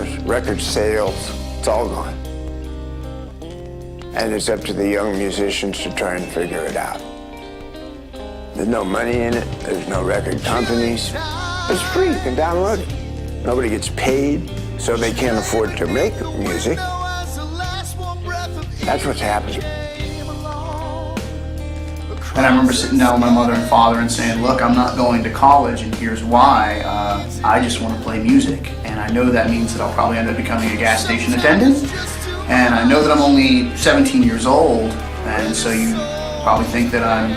tours, record sales, it's all gone. And it's up to the young musicians to try and figure it out. There's no money in it, there's no record companies. It's free, you can download it. Nobody gets paid, so they can't afford to make music. That's what's happening. And I remember sitting down with my mother and father and saying, look, I'm not going to college, and here's why. I just want to play music. And I know that means that I'll probably end up becoming a gas station attendant. And I know that I'm only 17 years old, and so you probably think that I'm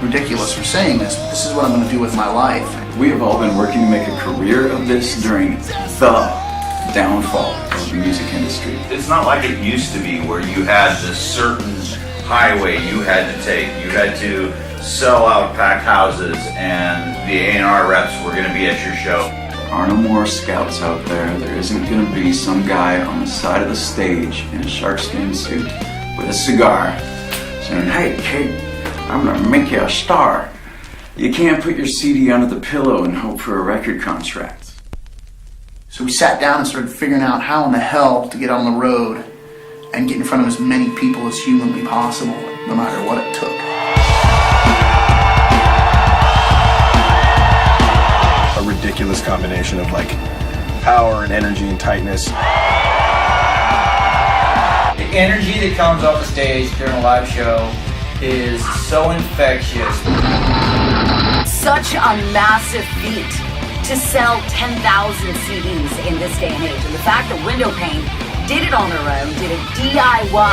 ridiculous for saying this, but this is what I'm going to do with my life. We have all been working to make a career of this during the downfall of the music industry. It's not like it used to be where you had this certain highway you had to take. You had to sell out packed houses and the A&R reps were going to be at your show. There are no more scouts out there. There isn't going to be some guy on the side of the stage in a sharkskin suit with a cigar saying, hey kid, I'm going to make you a star. You can't put your CD under the pillow and hope for a record contract. So we sat down and started figuring out how in the hell to get on the road and get in front of as many people as humanly possible, no matter what it took. A ridiculous combination of like power and energy and tightness. The energy that comes off the stage during a live show is so infectious. Such a massive feat to sell 10,000 CDs in this day and age. And the fact that Windowpane did it on their own, did it DIY.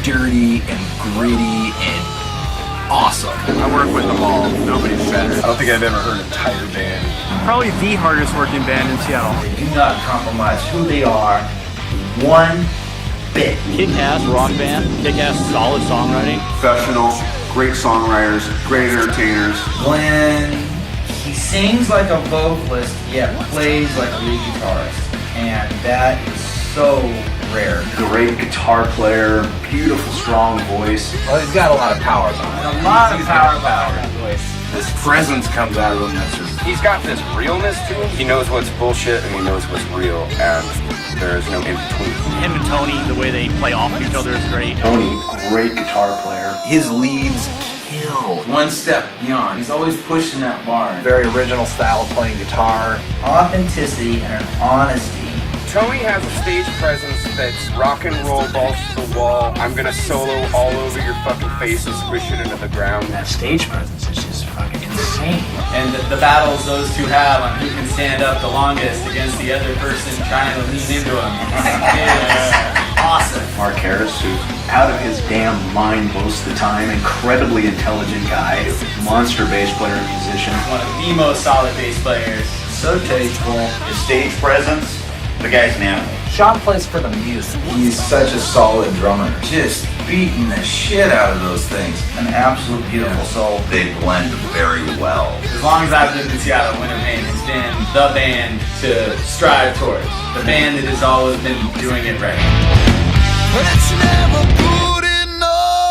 Dirty and gritty and awesome. I work with them all. Nobody's better. I don't think I've ever heard a tighter band. Probably the hardest working band in Seattle. Do not compromise who they are one bit. Kick-ass rock band, kick-ass solid songwriting. Professional, great songwriters, great entertainers. When he sings like a vocalist, yet plays like a lead guitarist, and that is so rare. Great guitar player, beautiful, strong voice. Well, he's got a lot of power behind him. A lot of power behind that voice. This presence comes out of him that's just... He's got this realness to him. He knows what's bullshit and he knows what's real, and there is no in between. Him and Tony, the way they play off of each other is great. Tony, great guitar player. His leads kill. One step beyond. He's always pushing that bar. Very original style of playing guitar. Authenticity and honesty. Tony has a stage presence that's rock and roll, balls to the wall. I'm gonna solo all over your fucking face and squish it into the ground. That stage presence is just fucking insane. And the battles those two have on who can stand up the longest against the other person trying to lean into him. Yeah. Awesome. Mark Harris, who's out of his damn mind most of the time, incredibly intelligent guy, monster bass player and musician. One of the most solid bass players. So tasteful. His stage presence, the guy's an animal. Sean plays for the music. He's such a solid drummer. Just beating the shit out of those things. An absolute beautiful soul. They blend very well. As long as I've lived in Seattle, Windowpane has been the band to strive towards. The band that has always been doing it right. But it's never good enough.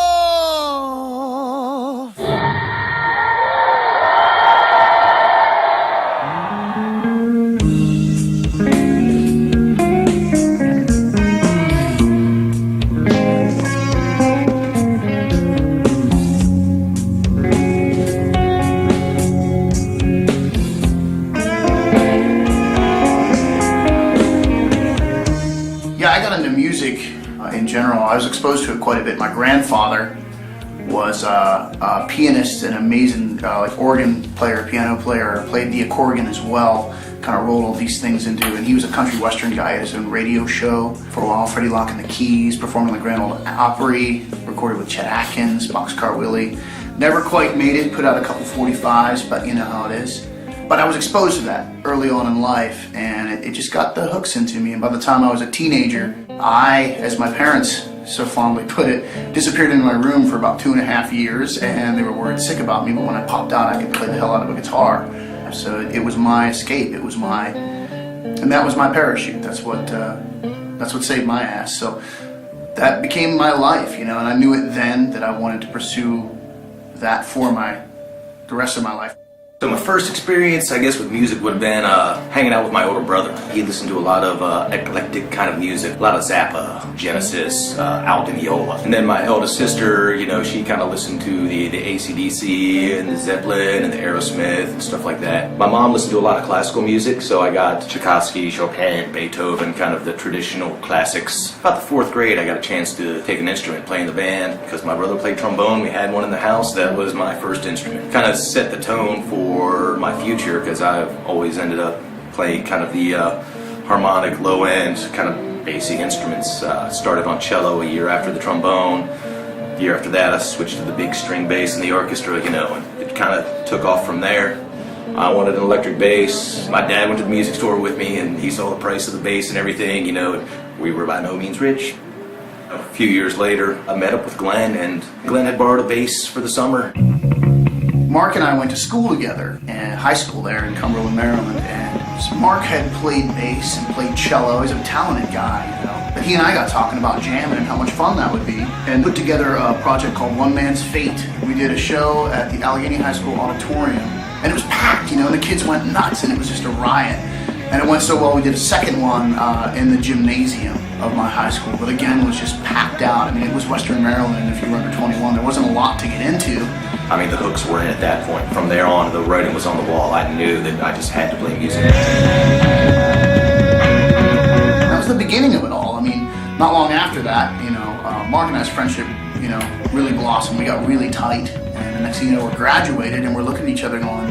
Yeah, I got into music in general. I was exposed to it quite a bit. My grandfather was a pianist and amazing like organ player, piano player, played the accordion as well, kind of rolled all these things into, and he was a country western guy. He had his own radio show for a while, Freddie Locke and the Keys, performing in the Grand Ole Opry, recorded with Chet Atkins, Boxcar Willie. Never quite made it, put out a couple 45s, but you know how it is. But I was exposed to that early on in life, and it just got the hooks into me. And by the time I was a teenager, I, as my parents so fondly put it, disappeared into my room for about 2.5 years, and they were worried sick about me, but when I popped out, I could play the hell out of a guitar. life. So it was my escape. And that was my parachute. That's what saved my ass. So that became my life, and I knew it then that I wanted to pursue that for the rest of my life. So my first experience, I guess, with music would have been hanging out with my older brother. He listened to a lot of eclectic kind of music, a lot of Zappa, Genesis, Al Di Meola. And then my eldest sister, she kind of listened to the AC/DC and the Zeppelin and the Aerosmith and stuff like that. My mom listened to a lot of classical music, so I got Tchaikovsky, Chopin, Beethoven, kind of the traditional classics. About the 4th grade, I got a chance to take an instrument, play in the band, because my brother played trombone. We had one in the house. That was my first instrument. Kind of set the tone for my future, because I've always ended up playing kind of the harmonic, low-end, kind of basic instruments. Started on cello a year after the trombone. A year after that, I switched to the big string bass in the orchestra, and it kind of took off from there. I wanted an electric bass. My dad went to the music store with me, and he saw the price of the bass and everything, and we were by no means rich. A few years later, I met up with Glenn, and Glenn had borrowed a bass for the summer. Mark and I went to school together, high school there in Cumberland, Maryland, and so Mark had played bass and played cello. He's a talented guy, But he and I got talking about jamming and how much fun that would be, and put together a project called One Man's Fate. We did a show at the Allegheny High School auditorium, and it was packed, and the kids went nuts, and it was just a riot. And it went so well, we did a second one in the gymnasium of my high school, but again, it was just packed out. It was Western Maryland, and if you were under 21, there wasn't a lot to get into. The hooks were in at that point. From there on, the writing was on the wall. I knew that I just had to play music. That was the beginning of it all. Not long after that, Mark and I's friendship, really blossomed. We got really tight, and the next thing you know, we're graduated, and we're looking at each other going,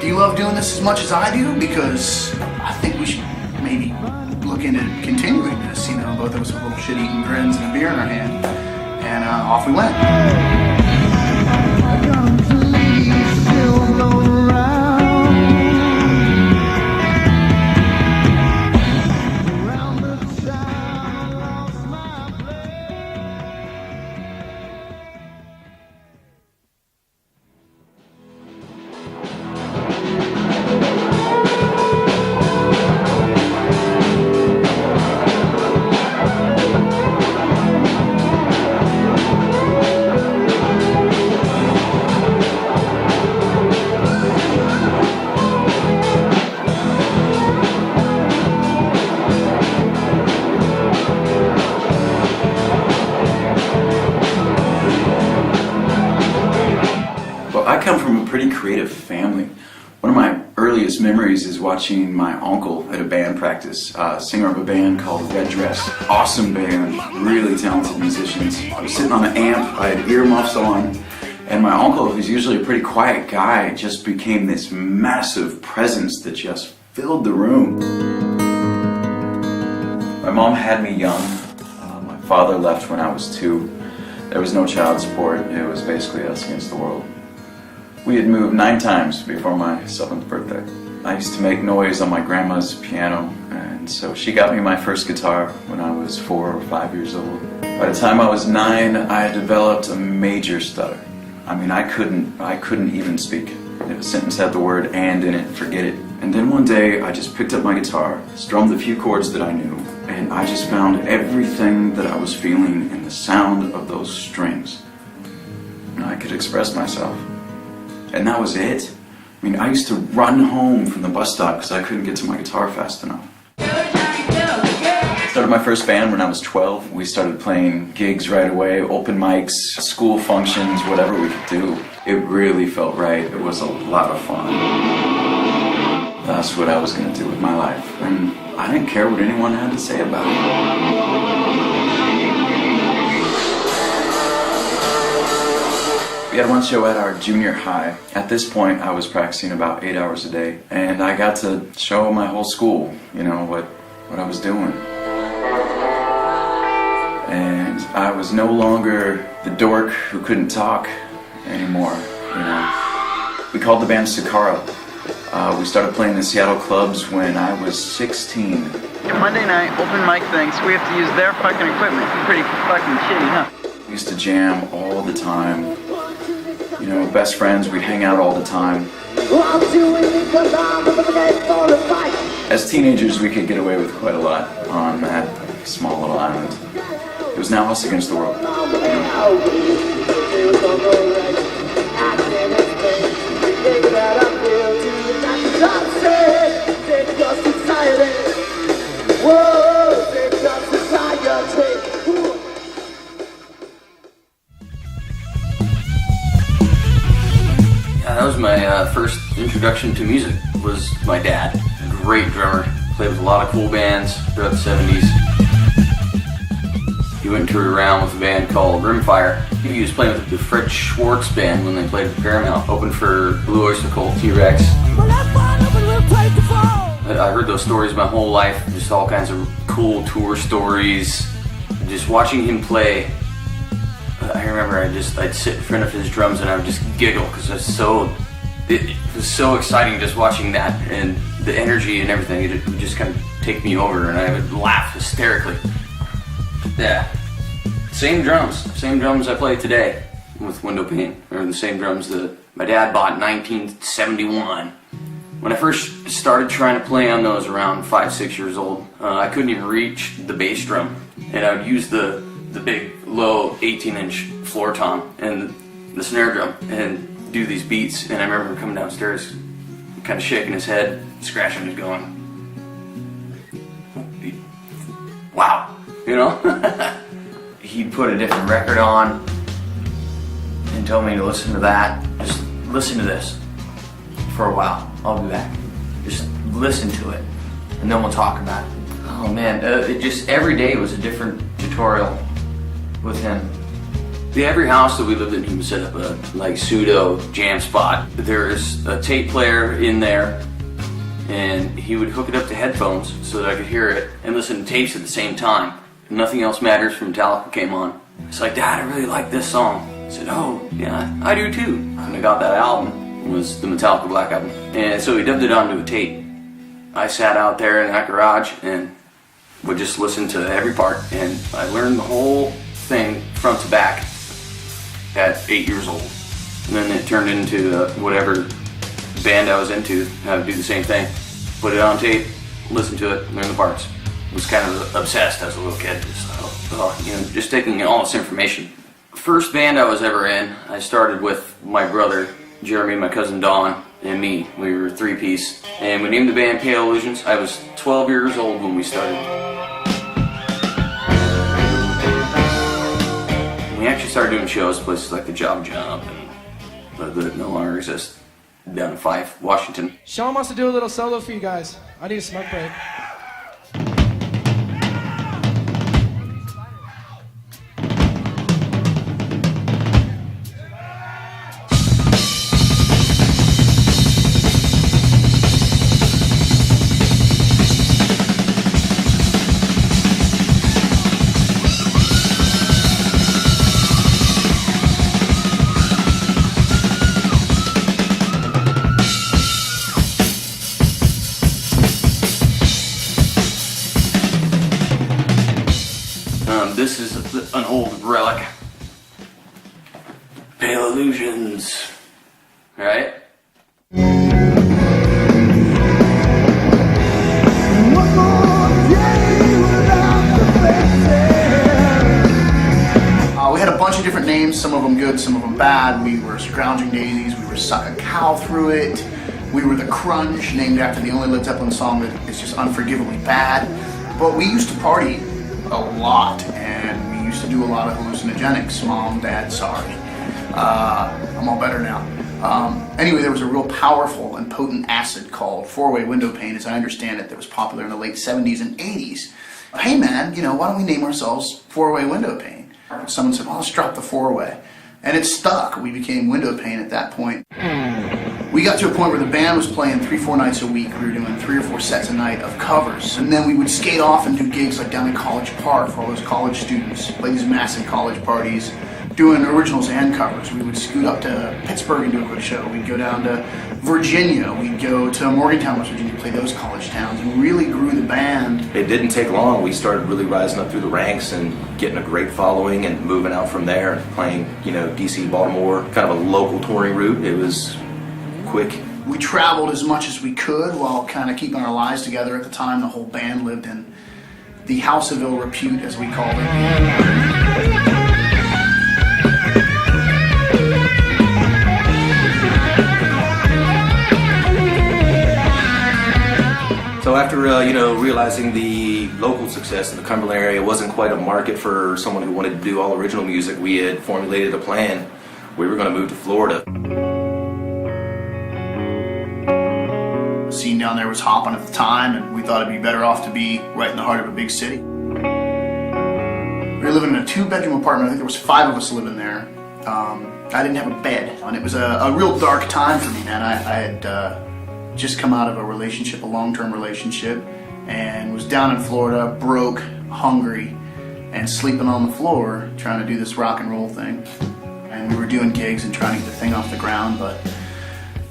do you love doing this as much as I do? Because I think we should maybe look into continuing this. Both of us with little shit-eating grins and a beer in our hand, and off we went. I come from a pretty creative family. One of my earliest memories is watching my uncle at a band practice, singer of a band called Red Dress. Awesome band, really talented musicians. I was sitting on an amp, I had earmuffs on, and my uncle, who's usually a pretty quiet guy, just became this massive presence that just filled the room. My mom had me young. My father left when I was 2. There was no child support. It was basically us against the world. We had moved 9 times before my 7th birthday. I used to make noise on my grandma's piano, and so she got me my first guitar when I was 4 or 5 years old. By the time I was 9, I had developed a major stutter. I couldn't even speak. If a sentence had the word "and" in it, forget it. And then one day, I just picked up my guitar, strummed the few chords that I knew, and I just found everything that I was feeling in the sound of those strings. And I could express myself. And that was it. I used to run home from the bus stop because I couldn't get to my guitar fast enough. I started my first band when I was 12. We started playing gigs right away, open mics, school functions, whatever we could do. It really felt right. It was a lot of fun. That's what I was going to do with my life. And I didn't care what anyone had to say about it. We had one show at our junior high. At this point, I was practicing about 8 hours a day, and I got to show my whole school, what I was doing. And I was no longer the dork who couldn't talk anymore, We called the band Sakara. We started playing in Seattle clubs when I was 16. Monday night, open mic thing, so we have to use their fucking equipment. Pretty fucking shitty, huh? We used to jam all the time. Best friends, we'd hang out all the time. As teenagers, we could get away with quite a lot on that small little island. It was now us against the world. That was my first introduction to music, was my dad. Great drummer, played with a lot of cool bands throughout the 70s. He went and toured around with a band called Rimfire. He was playing with the Fred Schwartz band when they played at Paramount, opened for Blue Oyster Cult, T-Rex. I heard those stories my whole life, just all kinds of cool tour stories. Just watching him play, I remember I'd sit in front of his drums and I would just giggle because it was so exciting just watching that, and the energy and everything. It would just kind of take me over and I would laugh hysterically. Yeah, same drums I play today with Windowpane, or the same drums that my dad bought in 1971. When I first started trying to play on those around 5-6 years old, I couldn't even reach the bass drum, and I would use the big low 18-inch floor tom and the snare drum and do these beats. And I remember him coming downstairs kind of shaking his head, scratching and going, wow, you know? He'd put a different record on and tell me to listen to that. Just listen to this for a while. I'll be back. Just listen to it, and then we'll talk about it. Oh man, it just every day was a different tutorial with him. Every house that we lived in, he would set up a pseudo jam spot. There's a tape player in there, and he would hook it up to headphones so that I could hear it and listen to tapes at the same time. Nothing Else Matters from Metallica came on. It's like, Dad, I really like this song. I said, oh, yeah, I do too. And I got that album. It was the Metallica Black Album. And so he dubbed it onto a tape. I sat out there in that garage and would just listen to every part. And I learned the whole thing front to back at 8 years old. And then it turned into whatever band I was into. I would do the same thing. Put it on tape, listen to it, learn the parts. Was kind of obsessed as a little kid, just taking in all this information. First band I was ever in, I started with my brother Jeremy, my cousin Don, and me. We were a three-piece, and we named the band Pale Illusions. I was 12 years old when we started. We actually started doing shows places like the Job Jump, and that no longer exist, down in Fife, Washington. Sean wants to do a little solo for you guys. I need a smoke break. This is an old relic. Pale Illusions, right? We had a bunch of different names, some of them good, some of them bad. We were Scrounging Daisies, we were Suck a Cow Through It, we were The Crunch, named after the only Led Zeppelin song that is just unforgivably bad. But we used to party a lot, and we used to do a lot of hallucinogenics. Mom, Dad, sorry. I'm all better now. Anyway, there was a real powerful and potent acid called four-way Windowpane, as I understand it, that was popular in the late 70s and 80s. Hey man, why don't we name ourselves Four-Way Windowpane? Someone said, well, let's drop the four-way. And it stuck. We became Windowpane at that point. We got to a point where the band was playing 3-4 nights a week. We were doing 3 or 4 sets a night of covers. And then we would skate off and do gigs like down in College Park for all those college students. Play these massive college parties, doing originals and covers. We would scoot up to Pittsburgh and do a quick show. We'd go down to Virginia. We'd go to Morgantown, West Virginia, play those college towns, and really grew the band. It didn't take long. We started really rising up through the ranks and getting a great following and moving out from there and playing, DC, Baltimore, kind of a local touring route. It was quick We traveled as much as we could while kind of keeping our lives together. At the time, the whole band lived in the House of Ill Repute, as we called it. So after realizing the local success in the Cumberland area wasn't quite a market for someone who wanted to do all original music, we had formulated a plan. We were going to move to Florida. The scene down there was hopping at the time, and we thought it'd be better off to be right in the heart of a big city. We were living in a 2-bedroom apartment. I think there was 5 of us living there. I didn't have a bed, and it was a real dark time for me, man. I had just come out of a relationship, a long-term relationship, and was down in Florida, broke, hungry, and sleeping on the floor trying to do this rock and roll thing. And we were doing gigs and trying to get the thing off the ground, but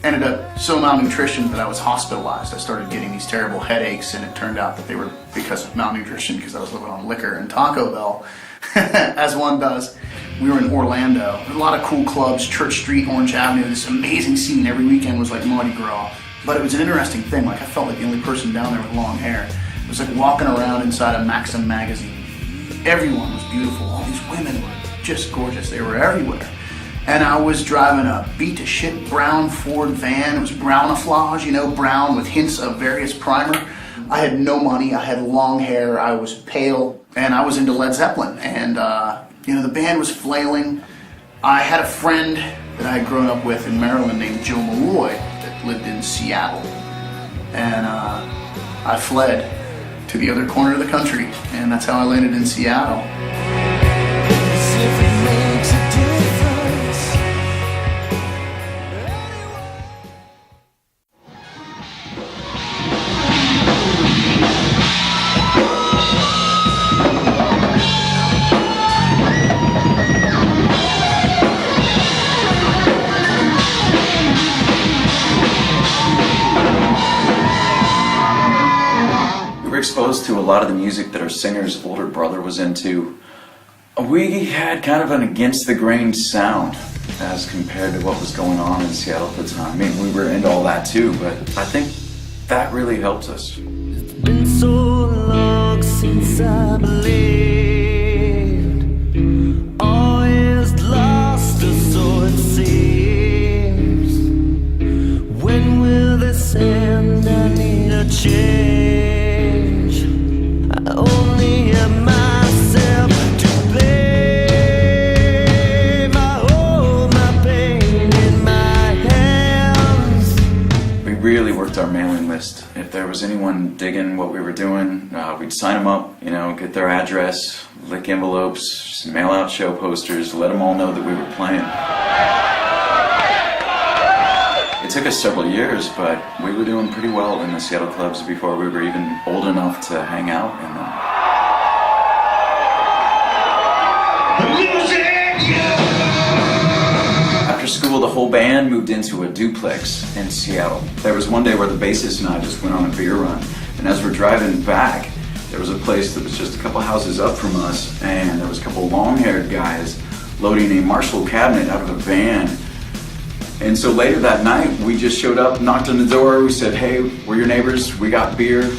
ended up so malnutrition that I was hospitalized. I started getting these terrible headaches, and it turned out that they were because of malnutrition, because I was living on liquor and Taco Bell, as one does. We were in Orlando. A lot of cool clubs, Church Street, Orange Avenue, this amazing scene. Every weekend was like Mardi Gras. But it was an interesting thing. Like, I felt like the only person down there with long hair. It was like walking around inside a Maxim magazine. Everyone was beautiful. All these women were just gorgeous. They were everywhere. And I was driving a beat-to-shit brown Ford van. It was brownaflage, brown with hints of various primer. I had no money. I had long hair. I was pale. And I was into Led Zeppelin. And, the band was flailing. I had a friend that I had grown up with in Maryland named Joe Malloy that lived in Seattle. And I fled to the other corner of the country. And that's how I landed in Seattle. Exposed to a lot of the music that our singer's older brother was into. We had kind of an against the grain sound as compared to what was going on in Seattle at the time. I mean, we were into all that too, but I think that really helped us. It's been so long since I believed all is lost, or so it seems. When will this end? I need a change. I only have myself to blame. I hold my pain in my hands. We really worked our mailing list. If there was anyone digging what we were doing, we'd sign them up, get their address, lick envelopes, mail out show posters, let them all know that we were playing. It took us several years, but we were doing pretty well in the Seattle clubs before we were even old enough to hang out in them. After school, the whole band moved into a duplex in Seattle. There was one day where the bassist and I just went on a beer run, and as we're driving back, there was a place that was just a couple houses up from us, and there was a couple long-haired guys loading a Marshall cabinet out of a van. And so later that night, we just showed up, knocked on the door, we said, hey, we're your neighbors, we got beer.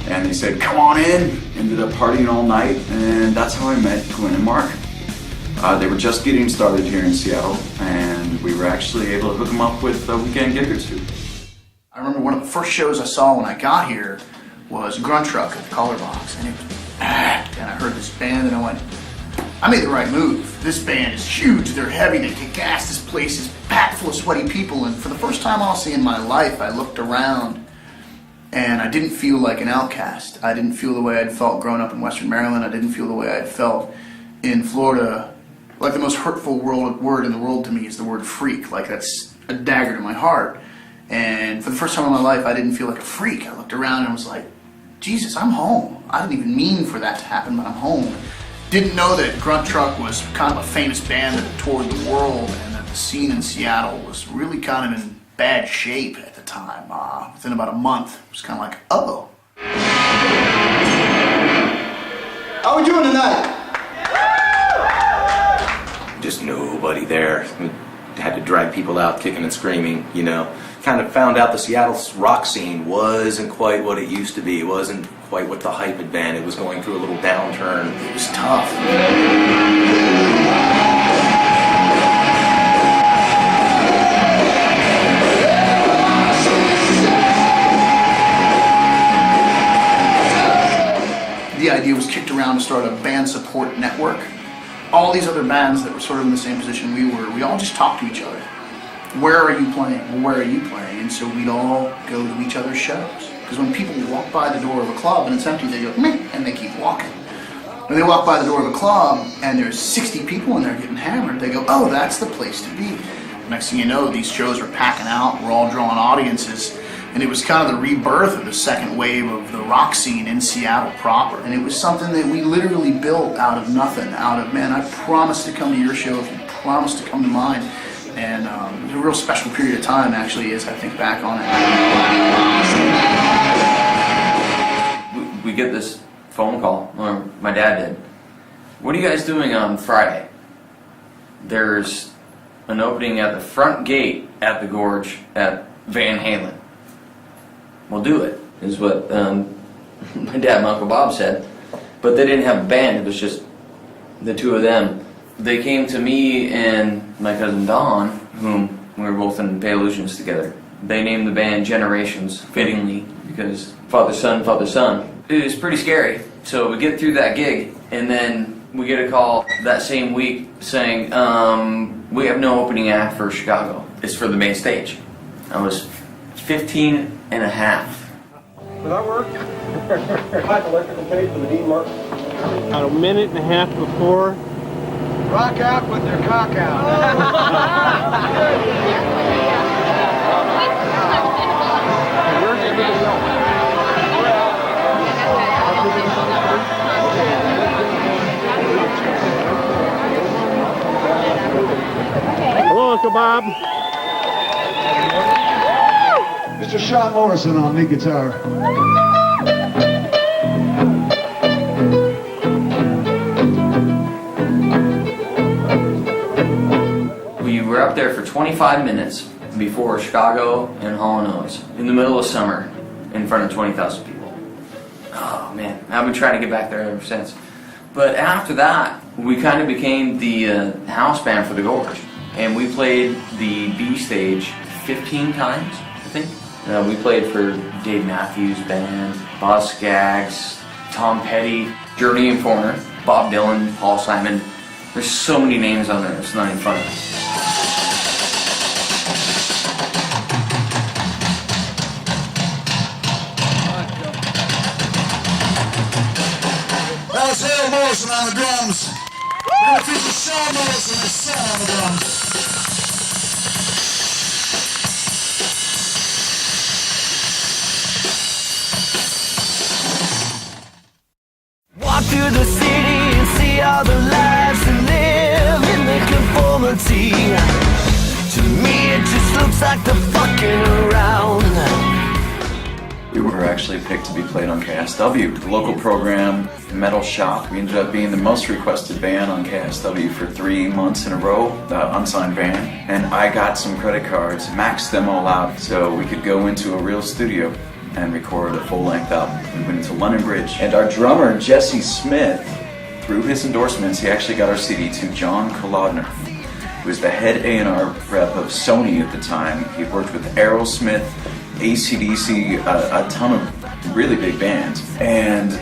And they said, come on in. Ended up partying all night, and that's how I met Gwen and Mark. They were just getting started here in Seattle, and we were actually able to hook them up with a weekend gig or two. I remember one of the first shows I saw when I got here was Grunt Truck at the Color Box, and it was packed, and I heard this band, and I went, I made the right move. This band is huge, they're heavy, they kick ass, this place is packed full of sweaty people, and for the first time honestly in my life, I looked around and I didn't feel like an outcast. I didn't feel the way I'd felt growing up in Western Maryland. I didn't feel the way I'd felt in Florida. Like, the most hurtful word in the world to me is the word freak. Like, that's a dagger to my heart. And for the first time in my life, I didn't feel like a freak. I looked around and was like, Jesus, I'm home. I didn't even mean for that to happen, but I'm home. Didn't know that Grunt Truck was kind of a famous band that toured the world, and that the scene in Seattle was really kind of in bad shape at the time. Within about a month, it was kind of like, uh-oh. How we doing tonight? Just nobody there. We had to drag people out kicking and screaming, kind of found out the Seattle rock scene wasn't quite what it used to be. It wasn't quite what the hype had been. It was going through a little downturn. It was tough. The idea was kicked around to start a band support network. All these other bands that were sort of in the same position we were, we all just talked to each other. Where are you playing? Well, where are you playing? And so we'd all go to each other's shows. Because when people walk by the door of a club and it's empty, they go, meh, and they keep walking. When they walk by the door of a club and there's 60 people in there getting hammered, they go, oh, that's the place to be. Next thing you know, these shows are packing out, we're all drawing audiences. And it was kind of the rebirth of the second wave of the rock scene in Seattle proper. And it was something that we literally built out of nothing, out of, man, I promised to come to your show if you promised to come to mine. And it was a real special period of time, actually, as I think back on it. We get this phone call, or my dad did. What are you guys doing on Friday? There's an opening at the front gate at the Gorge at Van Halen. We'll do it, is what my dad and Uncle Bob said. But they didn't have a band, it was just the two of them. They came to me and my cousin Don, whom we were both in Pale Illusions together. They named the band Generations, fittingly, because father, son, father, son. It was pretty scary. So we get through that gig, and then we get a call that same week saying, we have no opening act for Chicago. It's for the main stage. I was 15 and a half. Did that work? Hot electrical tape for the Dean Martin. About a minute and a half before. Rock out with their cock out. Where's everybody else? Hello, Uncle Bob. Mr. Sean Morrison on lead guitar. We were up there for 25 minutes before Chicago and Hall & Oates in the middle of summer in front of 20,000 people. Oh man, I've been trying to get back there ever since. But after that, we kind of became the house band for the Gorge. And we played the B stage 15 times, I think. We played for Dave Matthews Band, Boz Scaggs, Tom Petty, Journey and Foreigner, Bob Dylan, Paul Simon. There's so many names on there, it's not even funny. That's Al Morrison on the drums. We're going to feature Sean Morrison, his son, on the drums. Walk through the city and see all the lives that live in the conformity. To me it just looks like the fucking around. We were actually picked to be played on KSW, the local program, Metal Shop. We ended up being the most requested band on KSW for 3 months in a row, the unsigned band. And I got some credit cards, maxed them all out so we could go into a real studio and record a full-length album. We went into London Bridge. And our drummer, Jesse Smith, through his endorsements, he actually got our CD to John Kolodner, who was the head A&R rep of Sony at the time. He worked with Aerosmith, AC/DC, a ton of really big bands. And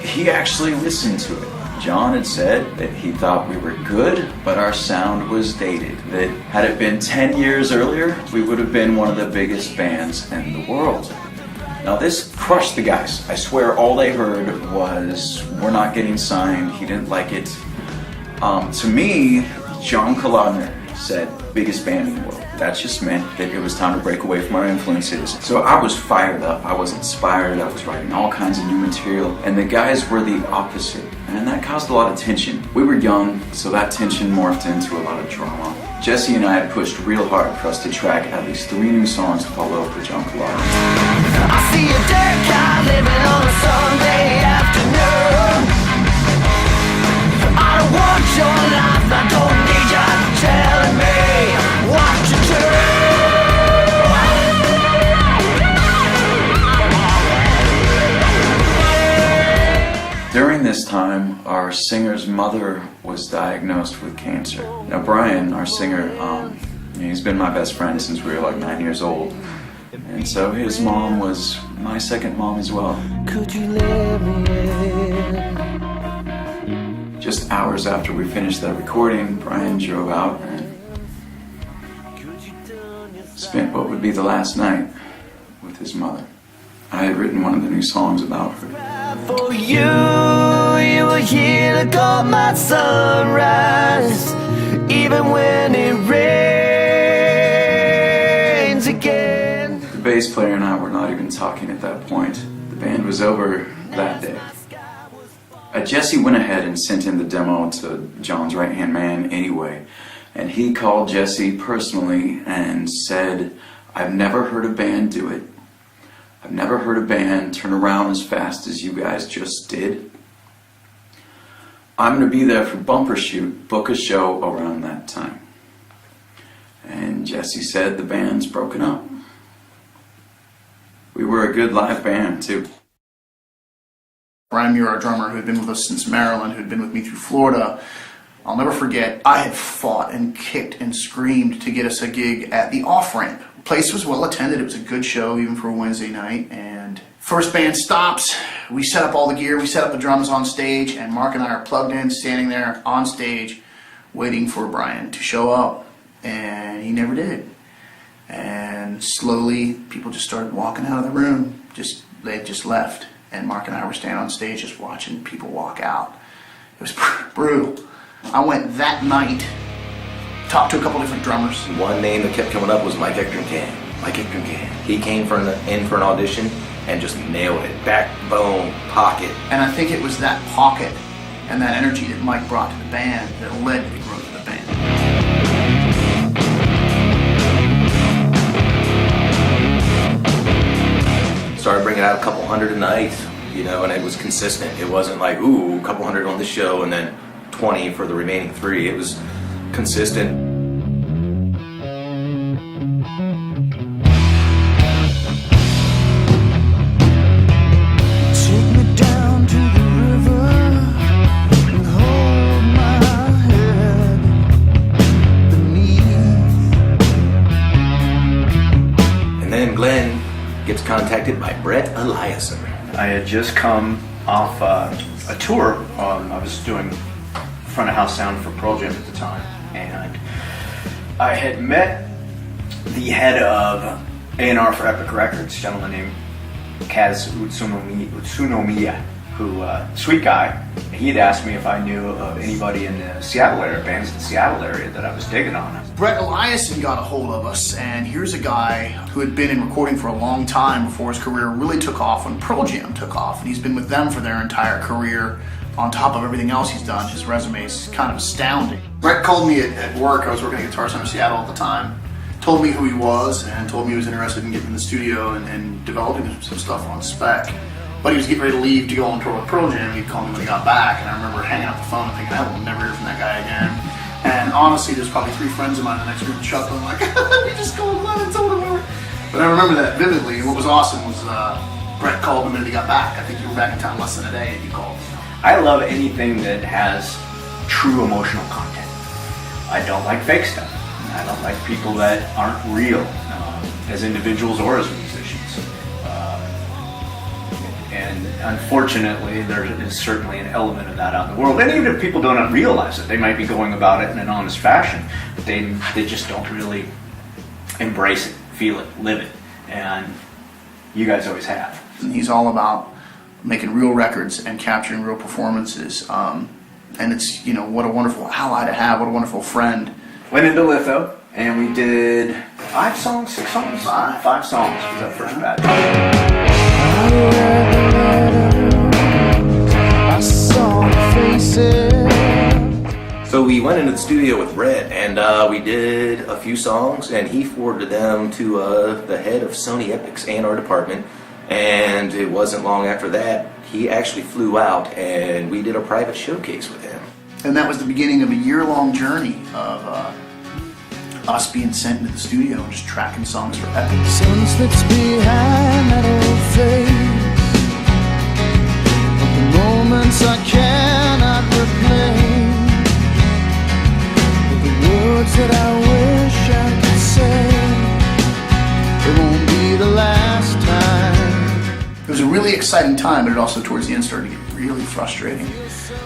he actually listened to it. John had said that he thought we were good, but our sound was dated. That had it been 10 years earlier, we would have been one of the biggest bands in the world. Now this crushed the guys. I swear all they heard was, we're not getting signed, he didn't like it. To me, John Kolodner said, biggest band in the world. That just meant that it was time to break away from our influences. So I was fired up, I was inspired, I was writing all kinds of new material, and the guys were the opposite. And that caused a lot of tension. We were young, so that tension morphed into a lot of drama. Jesse and I had pushed real hard for us to track at least 3 new songs to follow up with John Kolodner. I see a dead guy living on a Sunday afternoon. I don't want your life, I don't need you telling me what to do. singer's mother was diagnosed with cancer. Now Brian, our singer, he's been my best friend since we were like 9 years old. And so his mom was my second mom as well. Could you let me in? Just hours after we finished that recording, Brian drove out and spent what would be the last night with his mother. I had written one of the new songs about her. For you, you were here to call my sunrise, even when it rains again. The bass player and I were not even talking at that point. The band was over that day. Jesse went ahead and sent in the demo to John's right-hand man anyway, and he called Jesse personally and said, "I've never heard a band do it. I've never heard a band turn around as fast as you guys just did. I'm going to be there for Bumper Shoot, book a show around that time." And Jesse said the band's broken up. We were a good live band too. Brian Muir, our drummer, who had been with us since Maryland, who had been with me through Florida, I'll never forget, I had fought and kicked and screamed to get us a gig at the Off-Ramp. The place was well attended. It was a good show, even for a Wednesday night. And first band stops. We set up all the gear. We set up the drums on stage, and Mark and I are plugged in, standing there on stage, waiting for Brian to show up. And he never did. And slowly, people just started walking out of the room. They just left. And Mark and I were standing on stage just watching people walk out. It was brutal. I went that night, talked to a couple different drummers. One name that kept coming up was Mike Ectrincan. Mike Ectrincan. He came in for an audition and just nailed it. Backbone, pocket. And I think it was that pocket and that energy that Mike brought to the band that led to the growth of the band. Started bringing out a couple hundred a night, and it was consistent. It wasn't like, ooh, a couple hundred on the show and then 20 for the remaining 3. It was consistent. Take me down to the river and hold my head beneath. And then Glenn gets contacted by Brett Eliason. I had just come off a tour. I was doing front of house sound for Pearl Jam at the time, and I had met the head of A&R for Epic Records, a gentleman named Kaz Utsunomiya, who, sweet guy. He had asked me if I knew of anybody in the Seattle area, bands in the Seattle area that I was digging on. Brett Eliason got a hold of us, and here's a guy who had been in recording for a long time before his career really took off when Pearl Jam took off, and he's been with them for their entire career. On top of everything else he's done, his resume is kind of astounding. Brett called me at work. I was working at Guitar Center Seattle at the time. Told me who he was and told me he was interested in getting in the studio and developing some stuff on spec. But he was getting ready to leave to go on tour with Pearl Jam. He'd call me when he got back, and I remember hanging up the phone and thinking, I will never hear from that guy again. And honestly, there's probably 3 friends of mine in the next room chuckling like, we just called Glenn and told him over. But I remember that vividly. And what was awesome was Brett called the minute he got back. I think you were back in town less than a day and you called. I love anything that has true emotional content. I don't like fake stuff. I don't like people that aren't real as individuals or as musicians. And unfortunately, there is certainly an element of that out in the world. And even if people don't realize it, they might be going about it in an honest fashion, but they just don't really embrace it, feel it, live it. And you guys always have. And he's all about making real records and capturing real performances. And it's, what a wonderful ally to have, what a wonderful friend. Went into litho, and we did 5 songs, 6 songs? 5 songs was that first batch. I saw faces. So we went into the studio with Brett, and we did a few songs, and he forwarded them to the head of Sony Epic's A&R department. And it wasn't long after that, he actually flew out and we did a private showcase with him. And that was the beginning of a year-long journey of us being sent into the studio and just tracking songs for Epic. Sun slips behind that old face. The moments I cannot explain the words that I wish I could say. It won't be the last time. It was a really exciting time, but it also towards the end started to get really frustrating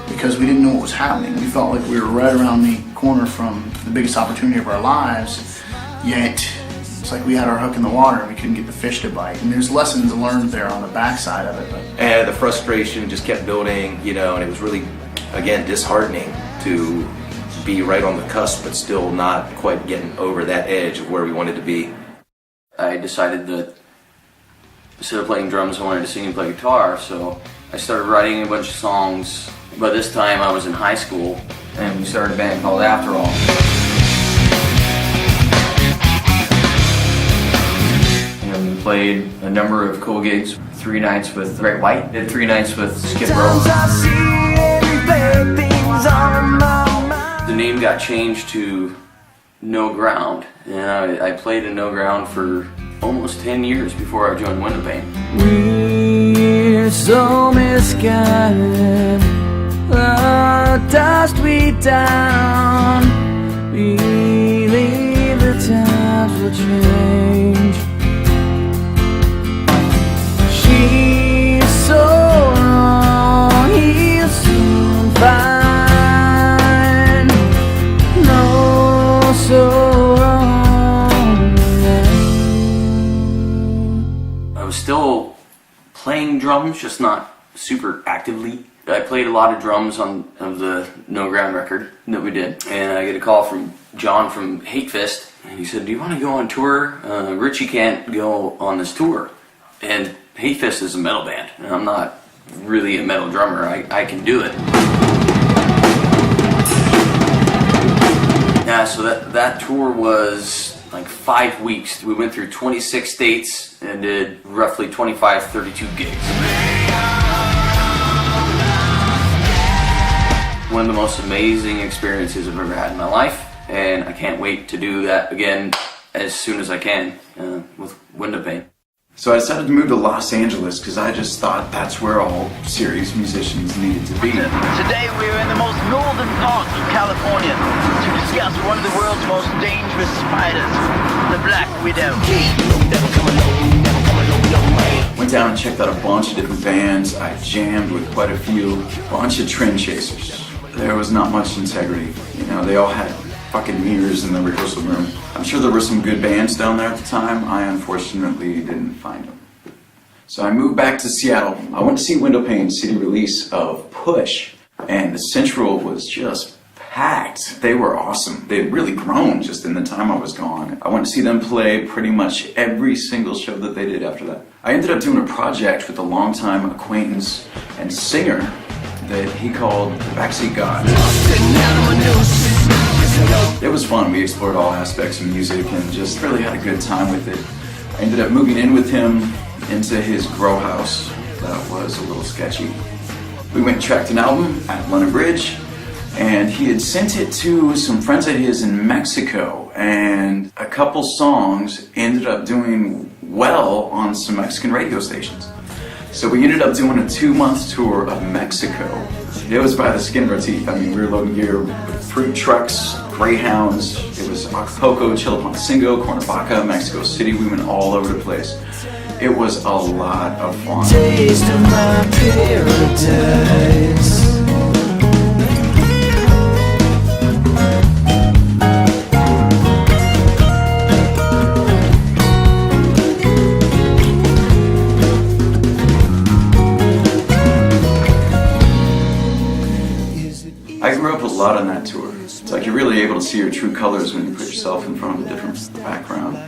because we didn't know what was happening. We felt like we were right around the corner from the biggest opportunity of our lives, yet it's like we had our hook in the water and we couldn't get the fish to bite. And there's lessons learned there on the backside of it. But. And the frustration just kept building, you know, and it was really, again, disheartening to be right on the cusp, but still not quite getting over that edge of where we wanted to be. I decided that instead of playing drums, I wanted to sing and play guitar, so I started writing a bunch of songs. By this time, I was in high school, and we started a band called After All. And we played a number of cool gigs. 3 nights with Great White, did 3 nights with Skid Row. The name got changed to No Ground, and I played in No Ground for almost 10 years before I joined Windowpane. We're so misguided, the dust we down, believe the times will change. She's so wrong, he'll soon find. No, so wrong. I was still playing drums, just not super actively. I played a lot of drums on the No Ground record that we did, and I get a call from John from Hate Fist, and he said, "Do you want to go on tour? Richie can't go on this tour." And Hate Fist is a metal band, and I'm not really a metal drummer. I can do it. Yeah, so that tour was like 5 weeks. We went through 26 states and did roughly 25, 32 gigs. One of the most amazing experiences I've ever had in my life, and I can't wait to do that again as soon as I can with Windowpane. So I decided to move to Los Angeles because I just thought that's where all serious musicians needed to be. Today we are in the most northern parts of California to discuss one of the world's most dangerous spiders, the Black Widow. Went down and checked out a bunch of different bands. I jammed with quite a few. Bunch of trend chasers. There was not much integrity. You know, they all had fucking mirrors in the rehearsal room. I'm sure there were some good bands down there at the time. I unfortunately didn't find them. So I moved back to Seattle. I went to see Windowpane's city release of Push, and the Central was just packed. They were awesome. They had really grown just in the time I was gone. I went to see them play pretty much every single show that they did after that. I ended up doing a project with a longtime acquaintance and singer that he called the Backseat Gods. It was fun. We explored all aspects of music and just really had a good time with it. I ended up moving in with him into his grow house. That was a little sketchy. We went and tracked an album at London Bridge, and he had sent it to some friends of his in Mexico, and a couple songs ended up doing well on some Mexican radio stations. So we ended up doing a 2-month tour of Mexico. It was by the skin of our teeth. I mean, we were loading gear with fruit trucks, Greyhounds. It was Acapulco, Chilpancingo, Cuernavaca, Mexico City. We went all over the place. It was a lot of fun. Taste of my paradise. I grew up a lot on that tour. It's like you're really able to see your true colors when you put yourself in front of a different background.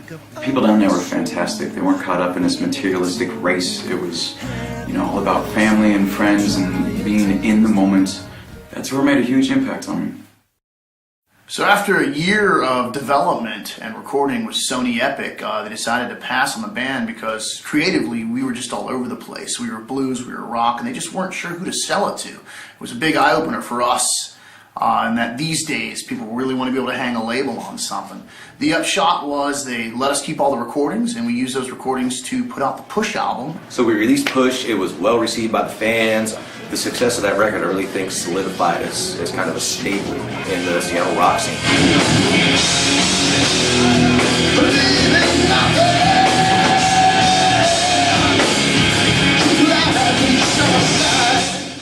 People down there were fantastic. They weren't caught up in this materialistic race. It was, you know, all about family and friends and being in the moment. That tour made a huge impact on me. So after a year of development and recording with Sony Epic, they decided to pass on the band because creatively we were just all over the place. We were blues, we were rock, and they just weren't sure who to sell it to. It was a big eye-opener for us, and that these days people really want to be able to hang a label on something. The upshot was they let us keep all the recordings, and we used those recordings to put out the Push album. So we released Push. It was well received by the fans. the success of that record, I really think, solidified us as kind of a staple in the Seattle rock scene.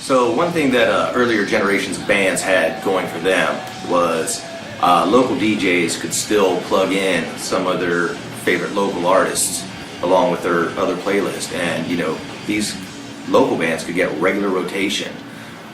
So one thing that earlier generations of bands had going for them was local DJs could still plug in some of their favorite local artists along with their other playlist, and these local bands could get regular rotation.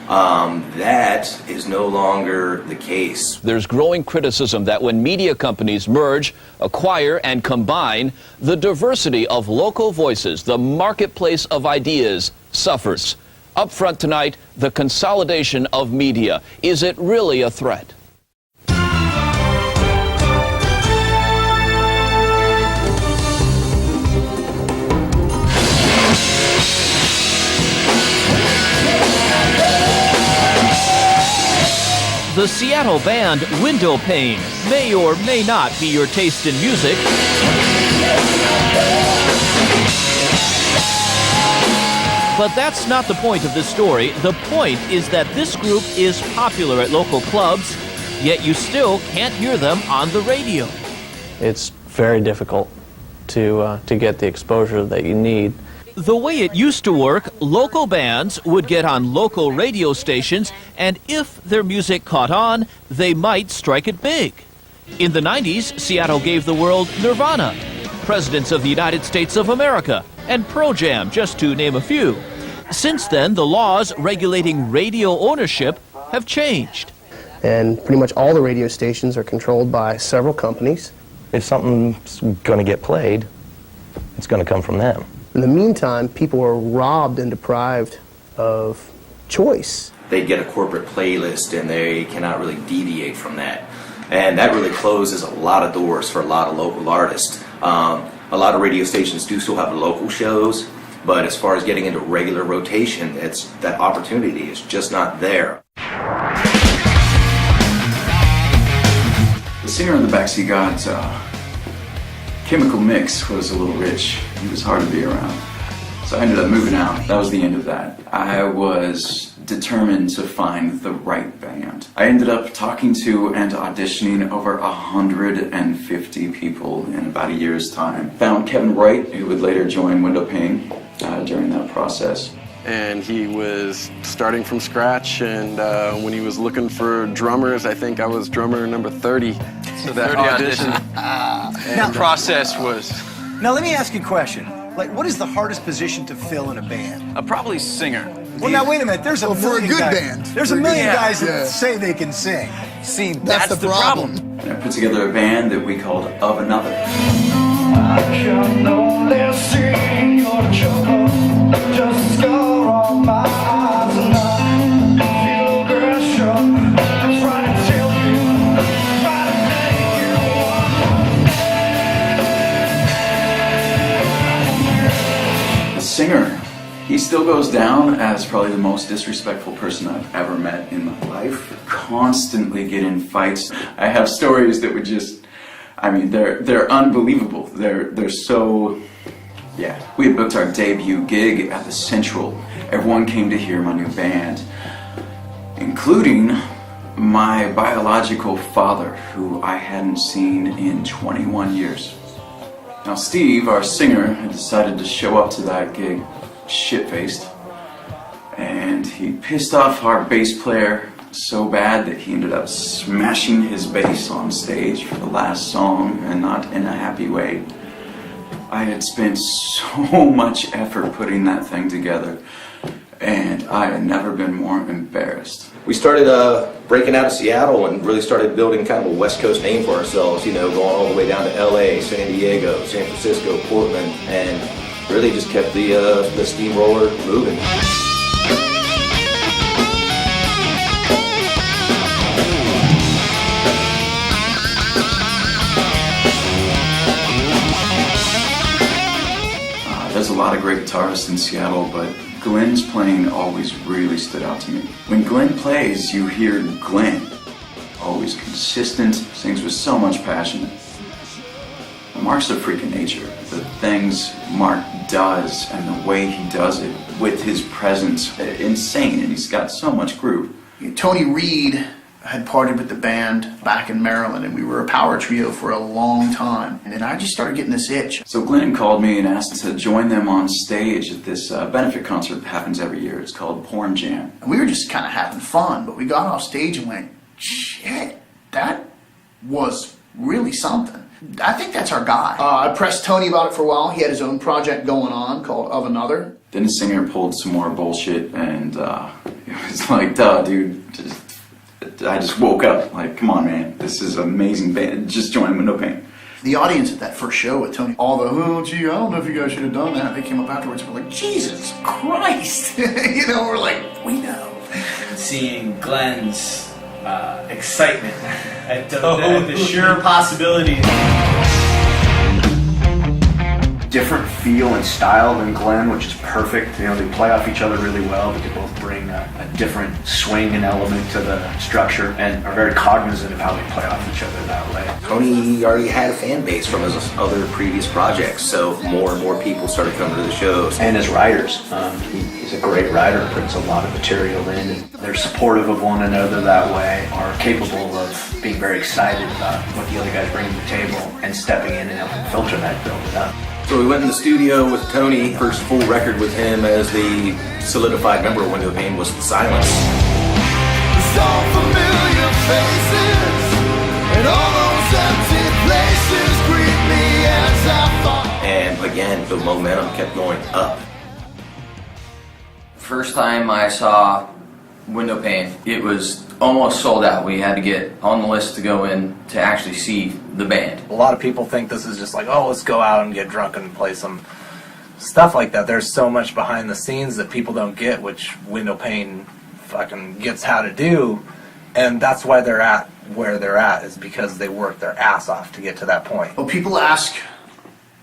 That is no longer the case. There's growing criticism that when media companies merge, acquire, and combine, the diversity of local voices, the marketplace of ideas, suffers. Up front tonight, the consolidation of media. Is it really a threat? The Seattle band Windowpane may or may not be your taste in music. But that's not the point of this story. The point is that this group is popular at local clubs, yet you still can't hear them on the radio. It's very difficult to get the exposure that you need. The way it used to work, local bands would get on local radio stations, and if their music caught on, they might strike it big. In the 90s, Seattle gave the world Nirvana, Presidents of the United States of America, and Pearl Jam, just to name a few. Since then, the laws regulating radio ownership have changed. And pretty much all the radio stations are controlled by several companies. If something's going to get played, it's going to come from them. In the meantime, people are robbed and deprived of choice. They get a corporate playlist and they cannot really deviate from that. And that really closes a lot of doors for a lot of local artists. A lot of radio stations do still have local shows, but as far as getting into regular rotation, that opportunity is just not there. The singer in the Backseat Gods, chemical mix was a little rich. He was hard to be around. So I ended up moving out. That was the end of that. I was determined to find the right band. I ended up talking to and auditioning over 150 people in about a year's time. Found Kevin Wright, who would later join Windowpane during that process. And he was starting from scratch, and when he was looking for drummers, I think I was drummer number 30. So that audition. Now, process was... Now let me ask you a question. Like, what is the hardest position to fill in a band? Probably singer. Well, now wait a minute. There's a million for a good guys. band. There's a million guys that Yeah. say they can sing. See, That's the problem. And I put together a band that we called Of Another. I can only see your trouble, just scar on my eyes, and I feel aggression, try to tell you, try to make you The singer, he still goes down as probably the most disrespectful person I've ever met in my life. Constantly get in fights. I have stories that would just, I mean, they're unbelievable. They're so, yeah. We had booked our debut gig at the Central. Everyone came to hear my new band, including my biological father, who I hadn't seen in 21 years. Now Steve, our singer, had decided to show up to that gig shit-faced, and he pissed off our bass player so bad that he ended up smashing his bass on stage for the last song, and not in a happy way. I had spent so much effort putting that thing together, and I had never been more embarrassed. We started breaking out of Seattle and really started building kind of a West Coast name for ourselves, going all the way down to LA, San Diego, San Francisco, Portland, and really just kept the steamroller moving. There's a lot of great guitarists in Seattle, but Glenn's playing always really stood out to me. When Glenn plays, you hear Glenn. Always consistent, sings with so much passion. Mark's a freak of nature. The things Mark does and the way he does it with his presence, insane, and he's got so much groove. Tony Reed had partied with the band back in Maryland, and we were a power trio for a long time. And then I just started getting this itch. So Glenn called me and asked to join them on stage at this benefit concert that happens every year. It's called Porn Jam. And we were just kind of having fun, but we got off stage and went, shit, that was really something. I think that's our guy. I pressed Tony about it for a while. He had his own project going on called Of Another. Then the singer pulled some more bullshit, and it was like, duh, dude. I just woke up like, come on, man, this is an amazing band. Just join Windowpane. The audience at that first show with Tony, all the, oh, gee, I don't know if you guys should have done that. They came up afterwards and were like, Jesus Christ. You know, we're like, we know. Seeing Glenn's excitement at the sheer possibility. Different feel and style than Glenn, which is perfect. You know, they play off each other really well, but they both bring a different swing and element to the structure and are very cognizant of how they play off each other that way. Tony already had a fan base from his other previous projects, so more and more people started coming to the shows. And as writers, he's a great writer, brings a lot of material in, and they're supportive of one another that way, are capable of being very excited about what the other guys bring to the table and stepping in and helping filter that, build it up. So we went in the studio with Tony. First full record with him as the solidified member of Windowpane was Silence. So familiar faces and all those empty places greet me as I fall. And again, the momentum kept going up. First time I saw Windowpane, it was almost sold out. We had to get on the list to go in to actually see the band. A lot of people think this is just like, oh, let's go out and get drunk and play some stuff like that. There's so much behind the scenes that people don't get, which Windowpane fucking gets how to do, and that's why they're at where they're at, is because they work their ass off to get to that point. Well, people ask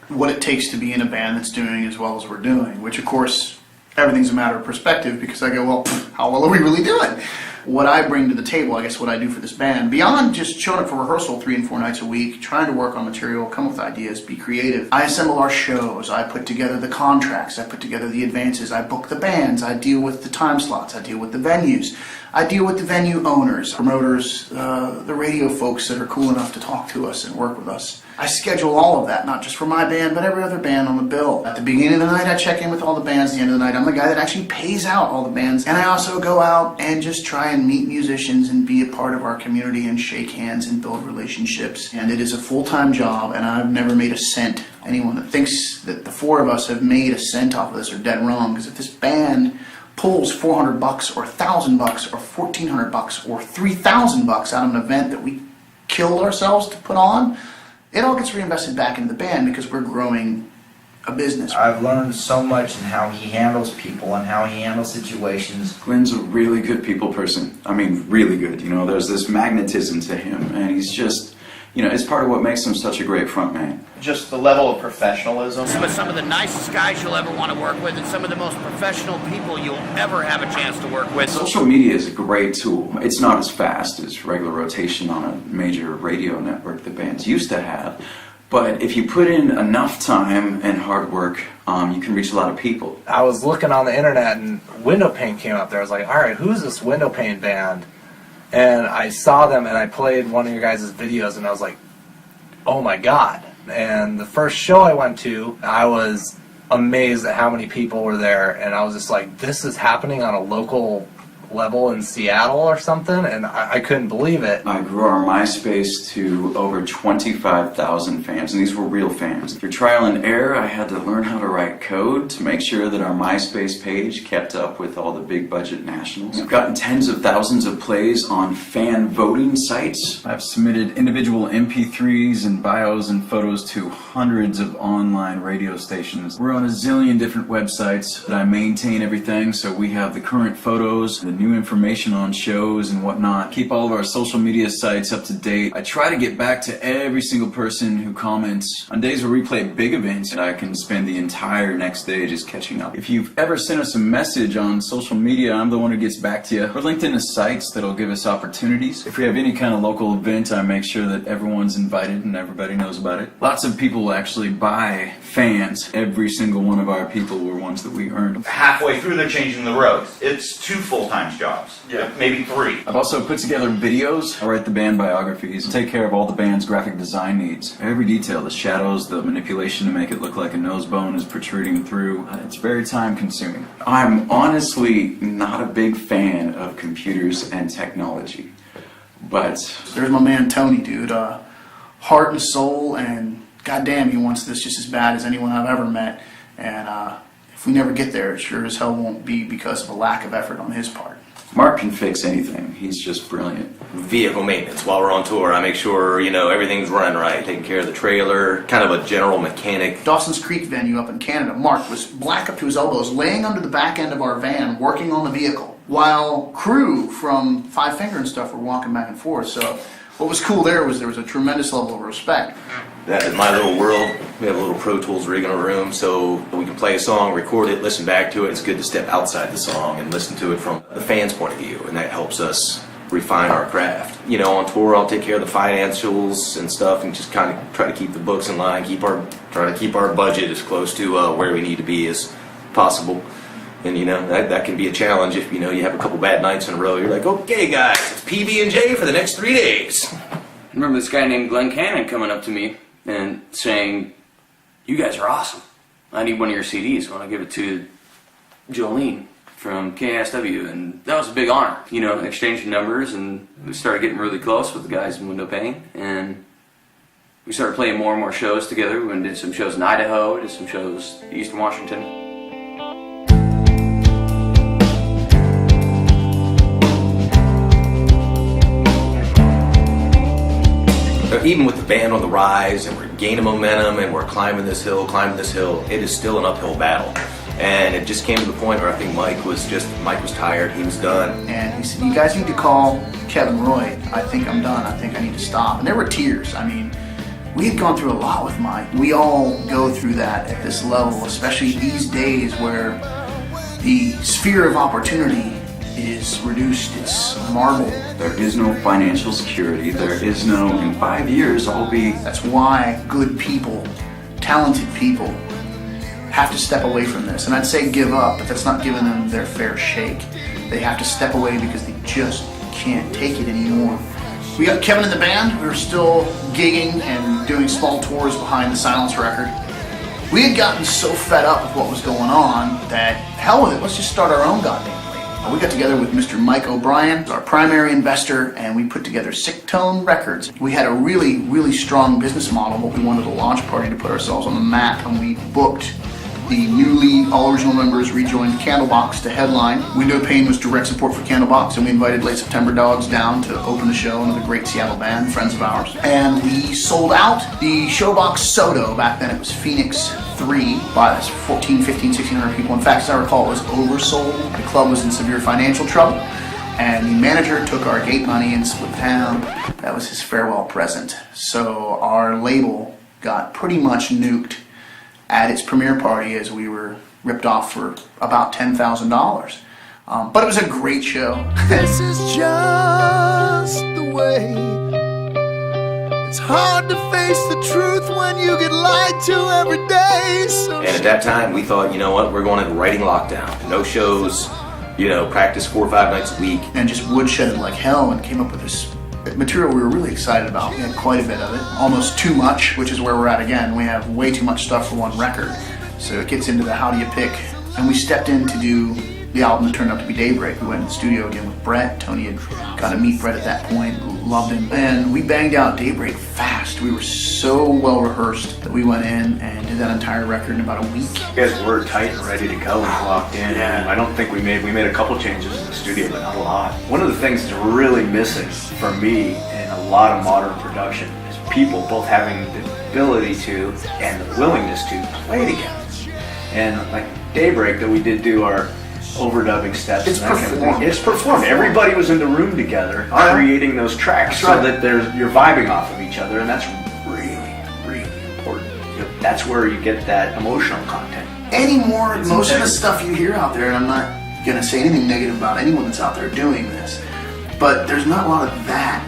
what it takes to be in a band that's doing as well as we're doing, which of course everything's a matter of perspective, because I go, well, how well are we really doing? What I bring to the table, I guess what I do for this band, beyond just showing up for rehearsal 3 and 4 nights a week, trying to work on material, come up with ideas, be creative. I assemble our shows, I put together the contracts, I put together the advances, I book the bands, I deal with the time slots, I deal with the venues, I deal with the venue owners, promoters, the radio folks that are cool enough to talk to us and work with us. I schedule all of that, not just for my band, but every other band on the bill. At the beginning of the night, I check in with all the bands. At the end of the night, I'm the guy that actually pays out all the bands. And I also go out and just try and meet musicians and be a part of our community and shake hands and build relationships. And it is a full-time job, and I've never made a cent. Anyone that thinks that the 4 of us have made a cent off of this are dead wrong, because if this band pulls $400 or $1,000 or $1,400 or $3,000 out of an event that we killed ourselves to put on, it all gets reinvested back into the band because we're growing a business. I've learned so much in how he handles people and how he handles situations. Glenn's a really good people person. I mean, really good. You know, there's this magnetism to him, and he's just, you know, it's part of what makes him such a great frontman. Just the level of professionalism. Some of the nicest guys you'll ever want to work with, and some of the most professional people you'll ever have a chance to work with. Social media is a great tool. It's not as fast as regular rotation on a major radio network that bands used to have, but if you put in enough time and hard work, you can reach a lot of people. I was looking on the internet and Windowpane came up there. I was like, all right, who's this Windowpane band? And I saw them and I played one of your guys' videos and I was like, oh my God. And the first show I went to, I was amazed at how many people were there, and I was just like, this is happening on a local level in Seattle or something, and I couldn't believe it. I grew our MySpace to over 25,000 fans, and these were real fans. For trial and error, I had to learn how to write code to make sure that our MySpace page kept up with all the big budget nationals. I've gotten tens of thousands of plays on fan voting sites. I've submitted individual MP3s and bios and photos to hundreds of online radio stations. We're on a zillion different websites, but I maintain everything, so we have the current photos, the new information on shows and whatnot. Keep all of our social media sites up to date. I try to get back to every single person who comments. On days where we play big events, and I can spend the entire next day just catching up. If you've ever sent us a message on social media, I'm the one who gets back to you. We're linked into sites that'll give us opportunities. If we have any kind of local event, I make sure that everyone's invited and everybody knows about it. Lots of people actually buy fans. Every single one of our people were ones that we earned. Halfway through, they're changing the roads. It's 2 full-time jobs. Yeah. Maybe 3. I've also put together videos. I write the band biographies, take care of all the band's graphic design needs. Every detail, the shadows, the manipulation to make it look like a nose bone is protruding through. It's very time consuming. I'm honestly not a big fan of computers and technology, but there's my man Tony, dude. Heart and soul, and goddamn, he wants this just as bad as anyone I've ever met. And if we never get there, it sure as hell won't be because of a lack of effort on his part. Mark can fix anything. He's just brilliant. Vehicle maintenance. While we're on tour, I make sure, everything's running right. Taking care of the trailer, kind of a general mechanic. Dawson's Creek venue up in Canada, Mark was black up to his elbows, laying under the back end of our van, working on the vehicle, while crew from Five Finger and stuff were walking back and forth. So what was cool there was a tremendous level of respect. That is my little world. We have a little Pro Tools rig in our room, so we can play a song, record it, listen back to it. It's good to step outside the song and listen to it from the fan's point of view, and that helps us refine our craft. On tour, I'll take care of the financials and stuff, and just kind of try to keep the books in line, try to keep our budget as close to where we need to be as possible. And that can be a challenge if you have a couple bad nights in a row. You're like, okay, guys, it's PB&J for the next 3 days. I remember this guy named Glenn Cannon coming up to me and saying, "You guys are awesome. I need one of your CDs. I want to give it to Jolene from KSW." And that was a big honor. Exchanging numbers, and we started getting really close with the guys in Windowpane, and we started playing more and more shows together. We did some shows in Idaho, did some shows in Eastern Washington. Even with the band on the rise, and we're gaining momentum, and we're climbing this hill, it is still an uphill battle. And it just came to the point where I think Mike was tired, he was done. And he said, "You guys need to call Kevin Roy. I think I'm done. I think I need to stop." And there were tears. I mean, we had gone through a lot with Mike. We all go through that at this level, especially these days where the sphere of opportunity is reduced. It's marble. There is no financial security. There is no, in 5 years, I'll be... That's why good people, talented people, have to step away from this. And I'd say give up, but that's not giving them their fair shake. They have to step away because they just can't take it anymore. We got Kevin in the band. We were still gigging and doing small tours behind the Silence record. We had gotten so fed up with what was going on that, hell with it, let's just start our own goddamn label. We got together with Mr. Mike O'Brien, our primary investor, and we put together Sick Tone Records. We had a really, really strong business model, but we wanted a launch party to put ourselves on the map, and we booked the newly all original members rejoined Candlebox to headline. Windowpane was direct support for Candlebox, and we invited Late September Dogs down to open the show, another great Seattle band, friends of ours. And we sold out the Showbox Soto. Back then it was Phoenix 3 by 14, 15, 1600 people. In fact, as I recall, it was oversold. The club was in severe financial trouble, and the manager took our gate money and split town. That was his farewell present. So our label got pretty much nuked at its premiere party as we were ripped off for about $10,000. But it was a great show. This is just the way. It's hard to face the truth when you get lied to every day. And at that time, we thought, you know what, we're going into writing lockdown. No shows, practice 4 or 5 nights a week. And just woodshedded like hell and came up with this material we were really excited about. We had quite a bit of it, almost too much, which is where we're at again. We have way too much stuff for one record, so it gets into the how do you pick. And we stepped in to do the album that turned out to be Daybreak. We went in the studio again with Brett. Tony had got to meet Brett at that point, loved him, and we banged out Daybreak fast. We were so well rehearsed that we went in and did that entire record in about a week. You guys were tight and ready to go and locked in. Yeah. I don't think we made a couple changes in the studio, but not a lot. One of the things that's really missing for me in a lot of modern production is people both having the ability to and the willingness to play together. And like Daybreak, that we did do our overdubbing steps. It's and that kind of performed. thing. It's performed. Everybody was in the room together creating those tracks That's right. so that you're vibing off of each other, and that's really, really important. That's where you get that emotional content. Anymore, It's most of the integrity. stuff you hear out there, and I'm not going to say anything negative about anyone that's out there doing this, but there's not a lot of that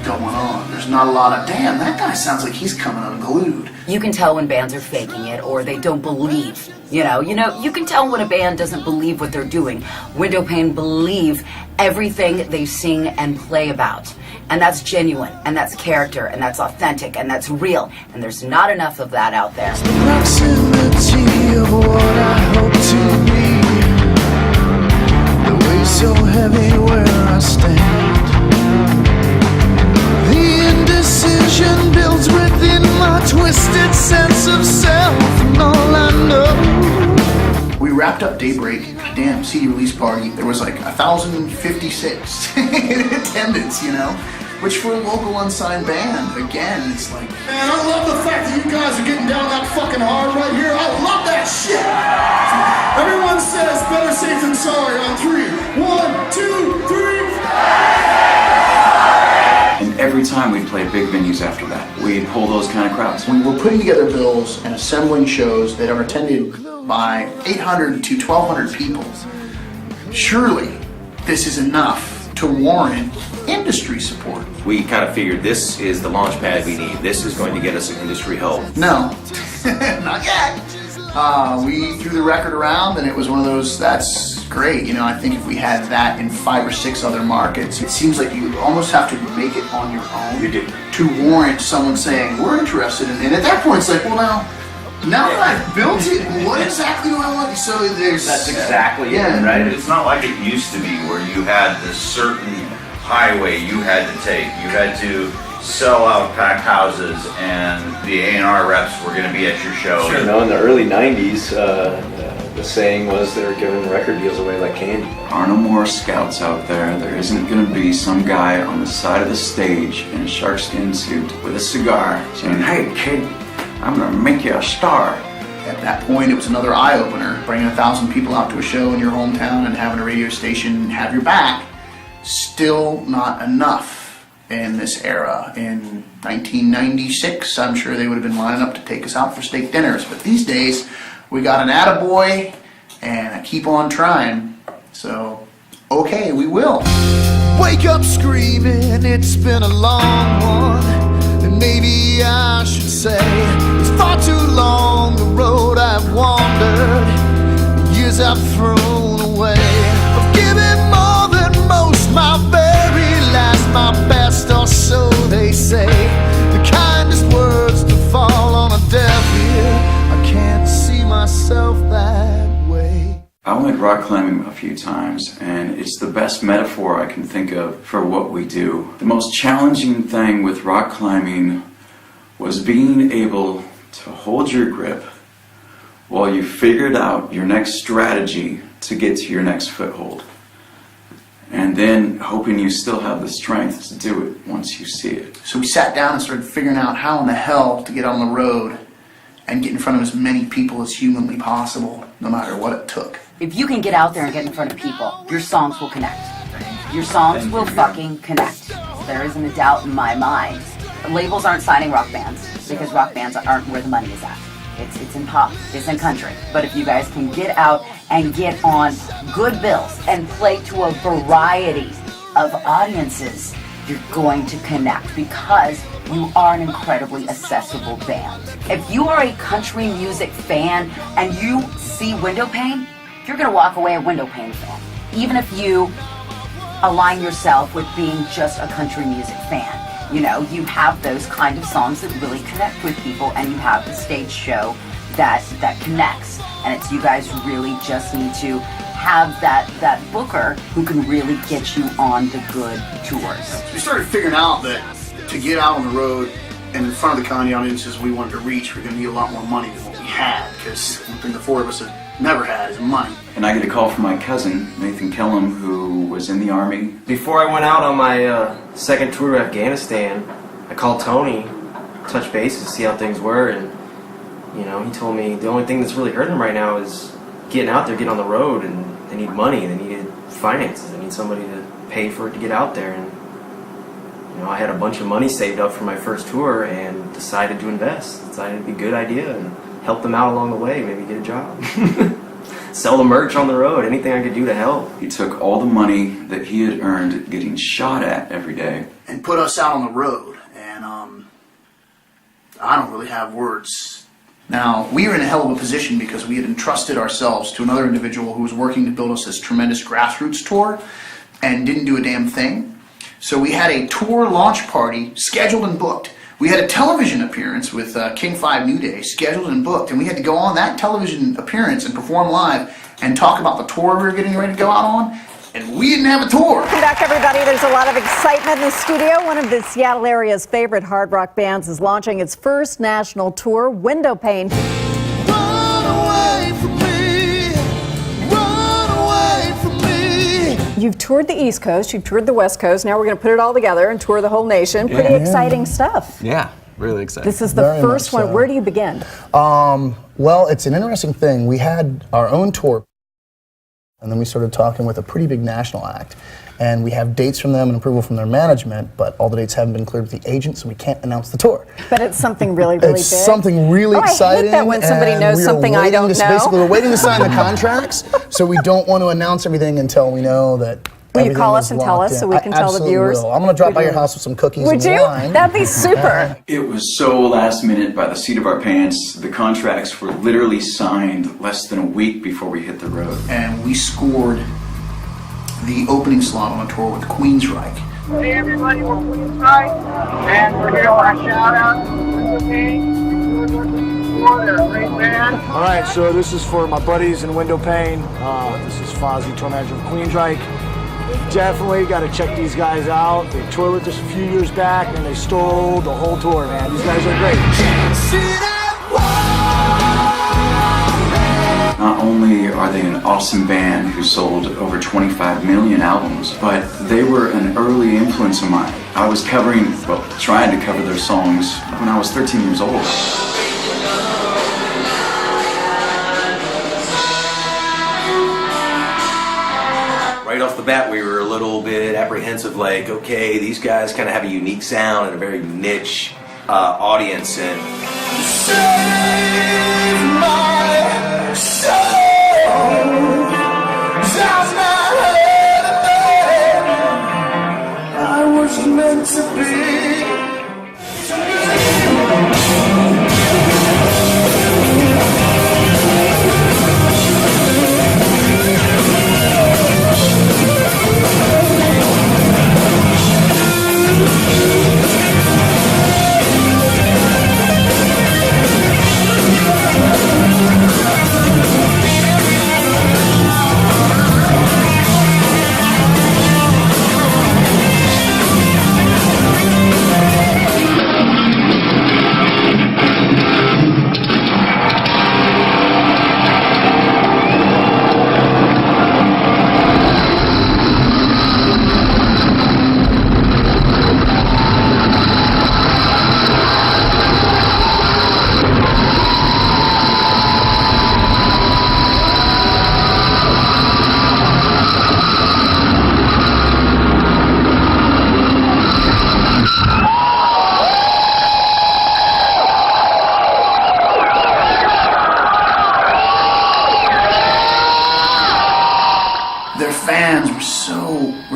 going on. There's not a lot of, damn, that guy sounds like he's coming unglued. You can tell when bands are faking it or they don't believe. You can tell when a band doesn't believe what they're doing. Windowpane believe everything they sing and play about. And that's genuine, and that's character, and that's authentic, and that's real. And there's not enough of that out there. Proximity of what I hope to be. The weight so heavy where I stand. The indecision builds within my twisted sense of self, and all I know. We wrapped up Daybreak, damn, CD release party. There was like 1,056 in attendance, which for a local unsigned band, again, it's like, Man, I love the fact that you guys are getting down that fucking hard right here. I love that shit. Everyone says better safe than sorry on 3. 1, 2, 3. And every time we'd play big venues after that, we'd pull those kind of crowds. we were putting together bills and assembling shows that are attended by 800 to 1,200 people. Surely this is enough to warrant industry support. We kind of figured this is the launch pad we need. This is going to get us some industry help. No, not yet. We threw the record around and it was one of those, that's great. I think if we had that in 5 or 6 other markets, it seems like you almost have to make it on your own. You do. To warrant someone saying, we're interested in it. And at that point it's like, well now that I've built it, what exactly do I want? So there's... That's exactly it, yeah. right? It's not like it used to be where you had this certain highway you had to take. You had to sell out packed houses and the A&R reps were going to be at your show. In the early 90s, the saying was they were giving record deals away like candy. There are no more scouts out there. There isn't going to be some guy on the side of the stage in a sharkskin suit with a cigar saying, "Hey kid, I'm going to make you a star." At that point, it was another eye-opener. Bringing 1,000 people out to a show in your hometown and having a radio station have your back, still not enough in this era. In 1996, I'm sure they would have been lining up to take us out for steak dinners. But these days, we got an attaboy and a keep on trying. So, okay, we will. Wake up screaming, it's been a long one. And maybe I should say it's far too long the road I've wandered, years I've thrown away. I've given more than most, my very last, my best, or so they say. The kindest words to fall on a deaf ear. I can't see myself that way. I went rock climbing a few times, and it's the best metaphor I can think of for what we do. The most challenging thing with rock climbing was being able to hold your grip while you figured out your next strategy to get to your next foothold. And then hoping you still have the strength to do it once you see it. So we sat down and started figuring out how in the hell to get on the road and get in front of as many people as humanly possible, no matter what it took. If you can get out there and get in front of people, your songs will connect. Your songs will fucking connect. There isn't a doubt in my mind. Labels aren't signing rock bands because rock bands aren't where the money is at. It's in pop, it's in country. But if you guys can get out and get on good bills and play to a variety of audiences, you're going to connect because you are an incredibly accessible band. If you are a country music fan and you see Windowpane, you're going to walk away a Windowpane fan. Even if you align yourself with being just a country music fan. You have those kind of songs that really connect with people, and you have the stage show that connects. And it's you guys really just need to have that booker who can really get you on the good tours. We started figuring out that to get out on the road and in front of the kind of audiences we wanted to reach, we're going to need a lot more money than what we had, because one thing the four of us have never had is money. And I get a call from my cousin, Nathan Kellum, who was in the Army. Before I went out on my second tour to Afghanistan, I called Tony, touched base to see how things were, and he told me the only thing that's really hurting him right now is getting out there, getting on the road, and they need money, they needed finances, they need somebody to pay for it to get out there. And you know, I had a bunch of money saved up for my first tour and decided to invest. Decided it'd be a good idea and help them out along the way, maybe get a job. Sell the merch on the road, anything I could do to help. He took all the money that he had earned getting shot at every day and put us out on the road. And I don't really have words. Now, we were in a hell of a position because we had entrusted ourselves to another individual who was working to build us this tremendous grassroots tour and didn't do a damn thing. So we had a tour launch party scheduled and booked. We had a television appearance with King 5 New Day scheduled and booked, and we had to go on that television appearance and perform live and talk about the tour we were getting ready to go out on, and we didn't have a tour. Welcome back, everybody. There's a lot of excitement in the studio. One of the Seattle area's favorite hard rock bands is launching its first national tour, Windowpane. You've toured the East Coast, you've toured the West Coast, now we're going to put it all together and tour the whole nation. Pretty exciting stuff. Yeah, really exciting. This is the first one. Where do you begin? Well, it's an interesting thing. We had our own tour, and then we started talking with a pretty big national act. And we have dates from them and approval from their management, but all the dates haven't been cleared with the agent, so we can't announce the tour. But it's something really, really it's big. something really exciting. I hate that when somebody knows something I don't know. Basically, we're waiting to sign the contracts, so we don't want to announce everything until we know that. Will you call us and tell us so we can tell the viewers? Will. I'm going to drop by your house with some cookies and wine. Would you? That'd be super. It was so last minute by the seat of our pants. The contracts were literally signed less than a week before we hit the road. And we scored the opening slot on a tour with Queensryche. Hey everybody, we're Queensryche, and we're here on a shout out to Windowpane. They're a great band. All right, so this is for my buddies in Windowpane. This is Fozzy, tour manager of Queensryche. Definitely got to check these guys out. They toured with us a few years back, and they stole the whole tour, man. These guys are great. Not only are they an awesome band who sold over 25 million albums, but they were an early influence of mine. I was trying to cover their songs when I was 13 years old. Right off the bat, we were a little bit apprehensive, like, okay, these guys kind of have a unique sound and a very niche audience, and I was meant to be.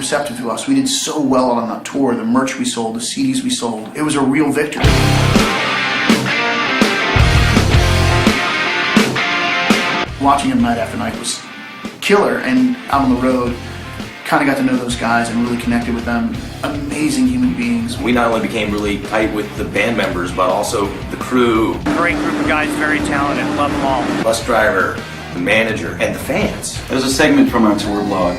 receptive to us. We did so well on that tour. The merch we sold, the CDs we sold, it was a real victory. Watching them night after night was killer, and out on the road, kind of got to know those guys and really connected with them. Amazing human beings. We not only became really tight with the band members, but also the crew. Great group of guys, very talented, love them all. Bus driver, the manager, and the fans. There's a segment from our tour blog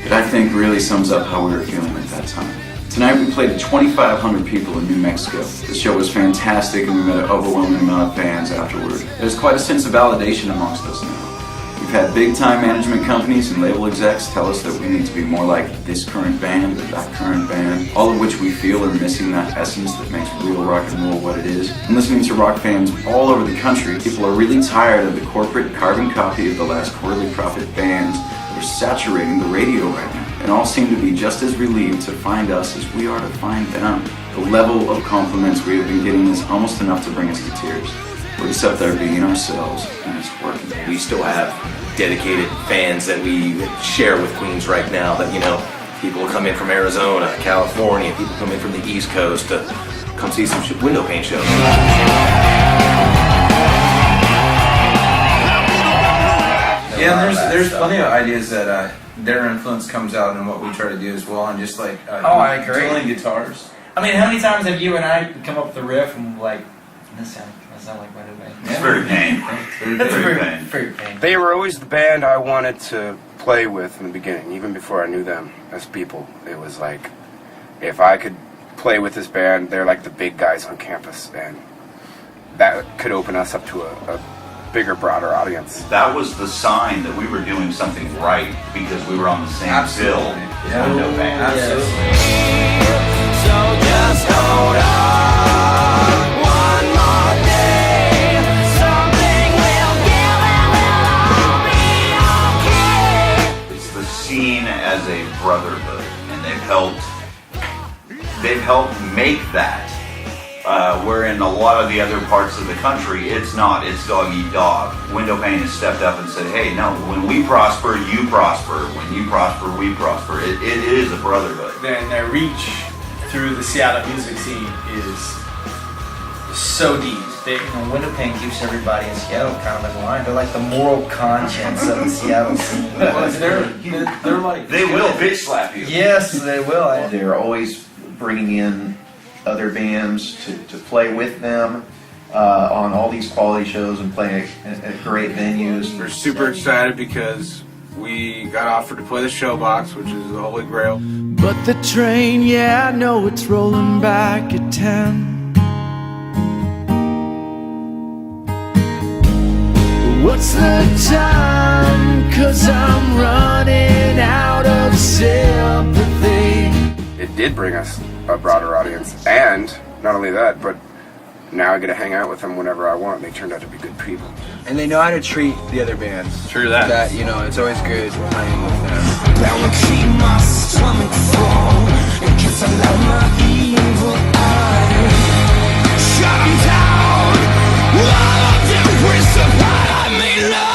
that I think really sums up how we were feeling at that time. Tonight we played to 2,500 people in New Mexico. The show was fantastic and we met an overwhelming amount of fans afterward. There's quite a sense of validation amongst us now. We've had big-time management companies and label execs tell us that we need to be more like this current band or that current band, all of which we feel are missing that essence that makes real rock and roll what it is. And listening to rock fans all over the country, people are really tired of the corporate carbon copy of the last Quarterly Prophet bands that are saturating the radio right now, and all seem to be just as relieved to find us as we are to find them. The level of compliments we have been getting is almost enough to bring us to tears. We're just up there being ourselves, and it's working. We still have dedicated fans that we share with Queens right now, that, you know, people come in from Arizona, California, people come in from the East Coast to come see some Windowpane shows. Yeah, and there's plenty of ideas that their influence comes out in what we try to do as well, and just like I agree. Tooling guitars. I mean, how many times have you and I come up with a riff and like, this sound like Windowpane? It's very pain. It's very pain. They were always the band I wanted to play with in the beginning, even before I knew them as people. It was like, if I could play with this band, they're like the big guys on campus, and that could open us up to a bigger, broader audience. That was the sign that we were doing something right, because we were on the same bill as Windowpane. Absolutely. So just hold on one more day. Something will give and we'll all be okay. It's the scene as a brotherhood, and they've helped make that. Where in a lot of the other parts of the country, it's not. It's dog eat dog. Windowpane has stepped up and said, hey, no, when we prosper, you prosper. When you prosper, we prosper. It is a brotherhood. And their reach through the Seattle music scene is so deep. Windowpane keeps everybody in Seattle kind of in line. They're like the moral conscience of the Seattle scene. They're like... They will bitch slap you. Yes, they will. They're always bringing in other bands to play with them on all these quality shows and playing at great venues. We're super excited because we got offered to play the Showbox, which is the holy grail. But the train, yeah, I know it's rolling back at 10. What's the time? 'Cause I'm running out of sympathy. It did bring us a broader audience, and not only that, but now I get to hang out with them whenever I want. They turned out to be good people. And they know how to treat the other bands. True that. That, you know, it's always good playing with them. That would keep my stomach full, in case I let my evil eye shut 'em down. All of them crucified, I may love.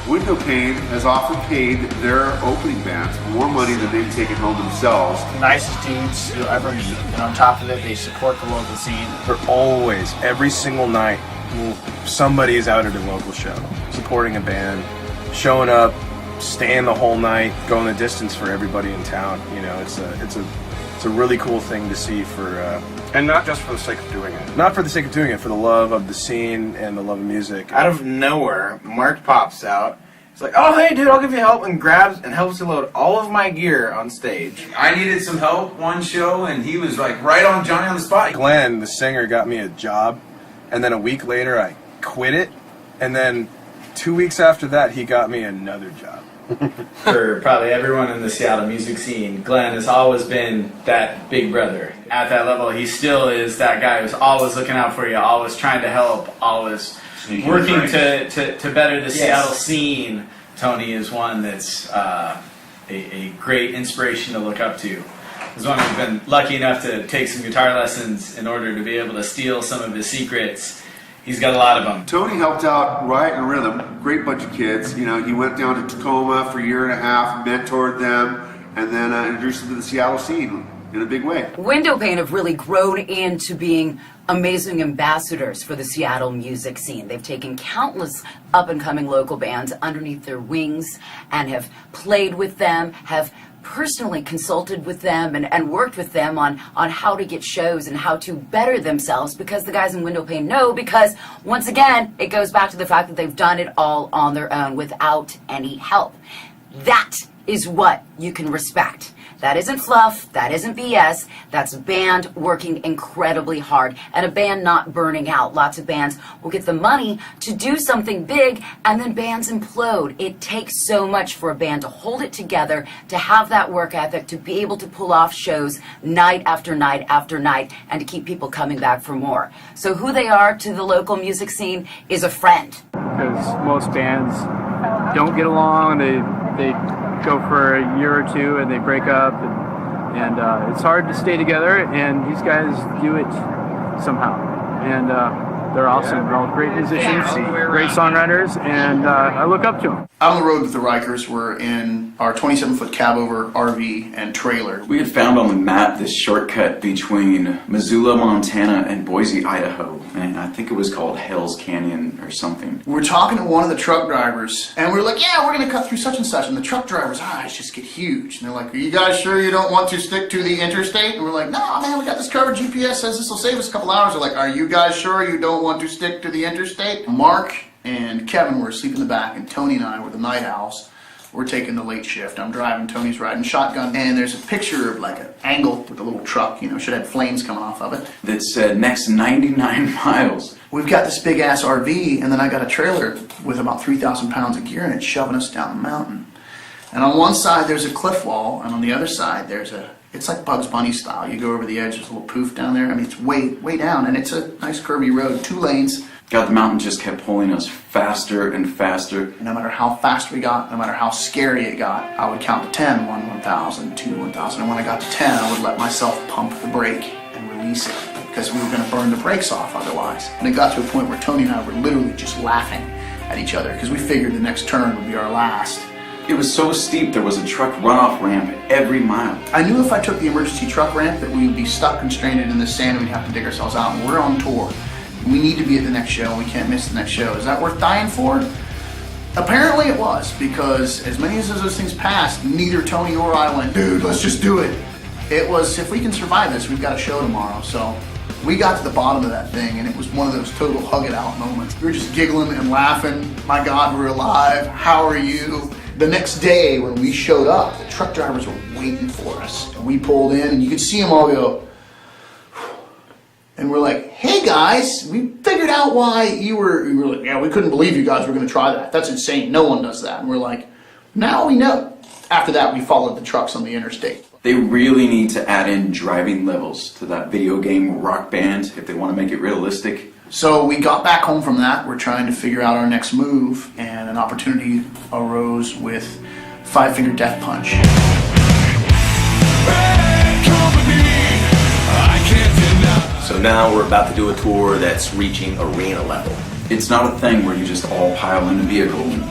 Windowpane has often paid their opening bands more money than they've taken home themselves. The nicest dudes you'll ever meet. And on top of it, they support the local scene. They're always, every single night, somebody is out at a local show, supporting a band, showing up, staying the whole night, going the distance for everybody in town. You know, it's a really cool thing to see for, and not just for the sake of doing it. Not for the sake of doing it, for the love of the scene and the love of music. Out of nowhere, Mark pops out. He's like, oh, hey, dude, I'll give you help, and grabs and helps to load all of my gear on stage. I needed some help one show, and he was like right on Johnny on the spot. Glenn, the singer, got me a job, and then a week later I quit it, and then 2 weeks after that he got me another job. For probably everyone in the Seattle music scene, Glenn has always been that big brother. At that level, he still is that guy who's always looking out for you, always trying to help, always working to better the Seattle scene. Tony is one that's a great inspiration to look up to. He's one who's been lucky enough to take some guitar lessons in order to be able to steal some of his secrets. He's got a lot of them. Tony helped out Riot and Rhythm, great bunch of kids. You know, he went down to Tacoma for a year and a half, mentored them, and then introduced them to the Seattle scene in a big way. Windowpane have really grown into being amazing ambassadors for the Seattle music scene. They've taken countless up-and-coming local bands underneath their wings and have played with them, have personally consulted with them and worked with them on how to get shows and how to better themselves, because the guys in Windowpane know, because once again, it goes back to the fact that they've done it all on their own without any help. That is what you can respect. That isn't fluff, that isn't BS, that's a band working incredibly hard and a band not burning out. Lots of bands will get the money to do something big and then bands implode. It takes so much for a band to hold it together, to have that work ethic, to be able to pull off shows night after night after night and to keep people coming back for more. So who they are to the local music scene is a friend. because most bands don't get along. They go for a year or two and they break up, and it's hard to stay together. And these guys do it somehow, and they're awesome. They're all great musicians, great songwriters, and I look up to them. Out on the road with the Rikers, we're in our 27-foot cab-over RV and trailer. We had found on the map this shortcut between Missoula, Montana and Boise, Idaho, and I think it was called Hell's Canyon or something. We're talking to one of the truck drivers, and we're like, yeah, we're going to cut through such and such, and the truck driver's eyes just get huge. And they're like, are you guys sure you don't want to stick to the interstate? And we're like, no, man, we got this covered. GPS says this will save us a couple hours. They're like, are you guys sure you don't want to stick to the interstate? Mark and Kevin were asleep in the back, and Tony and I were the night owls. We're taking the late shift. I'm driving, Tony's riding shotgun, and there's a picture of like an angle with a little truck, you know, should have flames coming off of it. That said, next 99 miles. We've got this big ass RV, and then I got a trailer with about 3,000 pounds of gear in it shoving us down the mountain. And on one side there's a cliff wall, and on the other side there's it's like Bugs Bunny style. You go over the edge, there's a little poof down there. I mean, it's way down, and it's a nice curvy road, 2 lanes. God, the mountain just kept pulling us faster and faster. No matter how fast we got, no matter how scary it got, I would count to 10, 1,000, 2, 1,000. And when I got to 10, I would let myself pump the brake and release it, because we were going to burn the brakes off otherwise. And it got to a point where Tony and I were literally just laughing at each other, because we figured the next turn would be our last. It was so steep, there was a truck runoff ramp every mile. I knew if I took the emergency truck ramp that we would be stuck constrained in the sand and we'd have to dig ourselves out. And we're on tour. We need to be at the next show. We can't miss the next show. Is that worth dying for? Apparently it was, because as many as those things passed, neither Tony or I went, dude, let's just do it. It was, if we can survive this, we've got a show tomorrow. So we got to the bottom of that thing, and it was one of those total hug it out moments. We were just giggling and laughing. My God, we're alive. How are you? The next day when we showed up, the truck drivers were waiting for us. And we pulled in, and you could see them all go, and we're like, hey guys, we figured out why we were like, yeah, we couldn't believe you guys were going to try that. That's insane. No one does that. And we're like, now we know. After that, we followed the trucks on the interstate. They really need to add in driving levels to that video game Rock Band if they want to make it realistic. So we got back home from that. We're trying to figure out our next move, and an opportunity arose with 5 Finger Death Punch. So now we're about to do a tour that's reaching arena level. It's not a thing where you just all pile in a vehicle and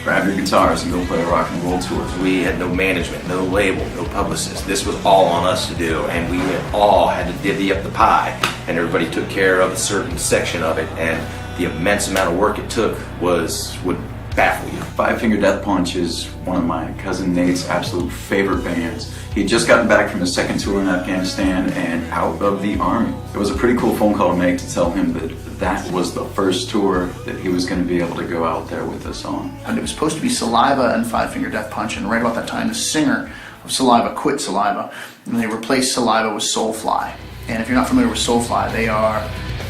grab your guitars and go play a rock and roll tour. We had no management, no label, no publicist. This was all on us to do, and we all had to divvy up the pie, and everybody took care of a certain section of it, and the immense amount of work it took would baffle you. 5 Finger Death Punch is one of my cousin Nate's absolute favorite bands. He had just gotten back from his second tour in Afghanistan and out of the army. It was a pretty cool phone call to make to tell him that was the first tour that he was going to be able to go out there with us on. And it was supposed to be Saliva and 5 Finger Death Punch, and right about that time the singer of Saliva quit Saliva, and they replaced Saliva with Soulfly. And if you're not familiar with Soulfly, they are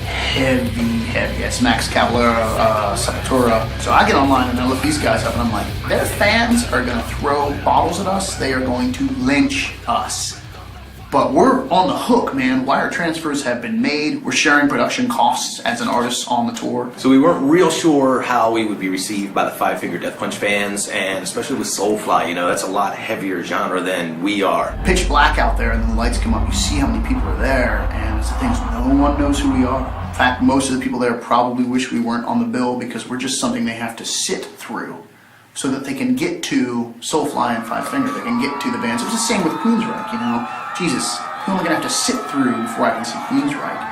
heavy. It's Max Cavalera, Sepultura. So I get online and I look these guys up and I'm like, their fans are going to throw bottles at us. They are going to lynch us. But we're on the hook, man. Wire transfers have been made. We're sharing production costs as an artist on the tour. So we weren't real sure how we would be received by the 5 Finger Death Punch fans, and especially with Soulfly, you know, that's a lot heavier genre than we are. Pitch black out there, and then the lights come up. You see how many people are there, and it's the things, no one knows who we are. In fact, most of the people there probably wish we weren't on the bill, because we're just something they have to sit through so that they can get to Soulfly and 5 Finger. They can get to the bands. It was the same with Queensryche, you know. Jesus, who am I going to have to sit through before I can see Queensryche?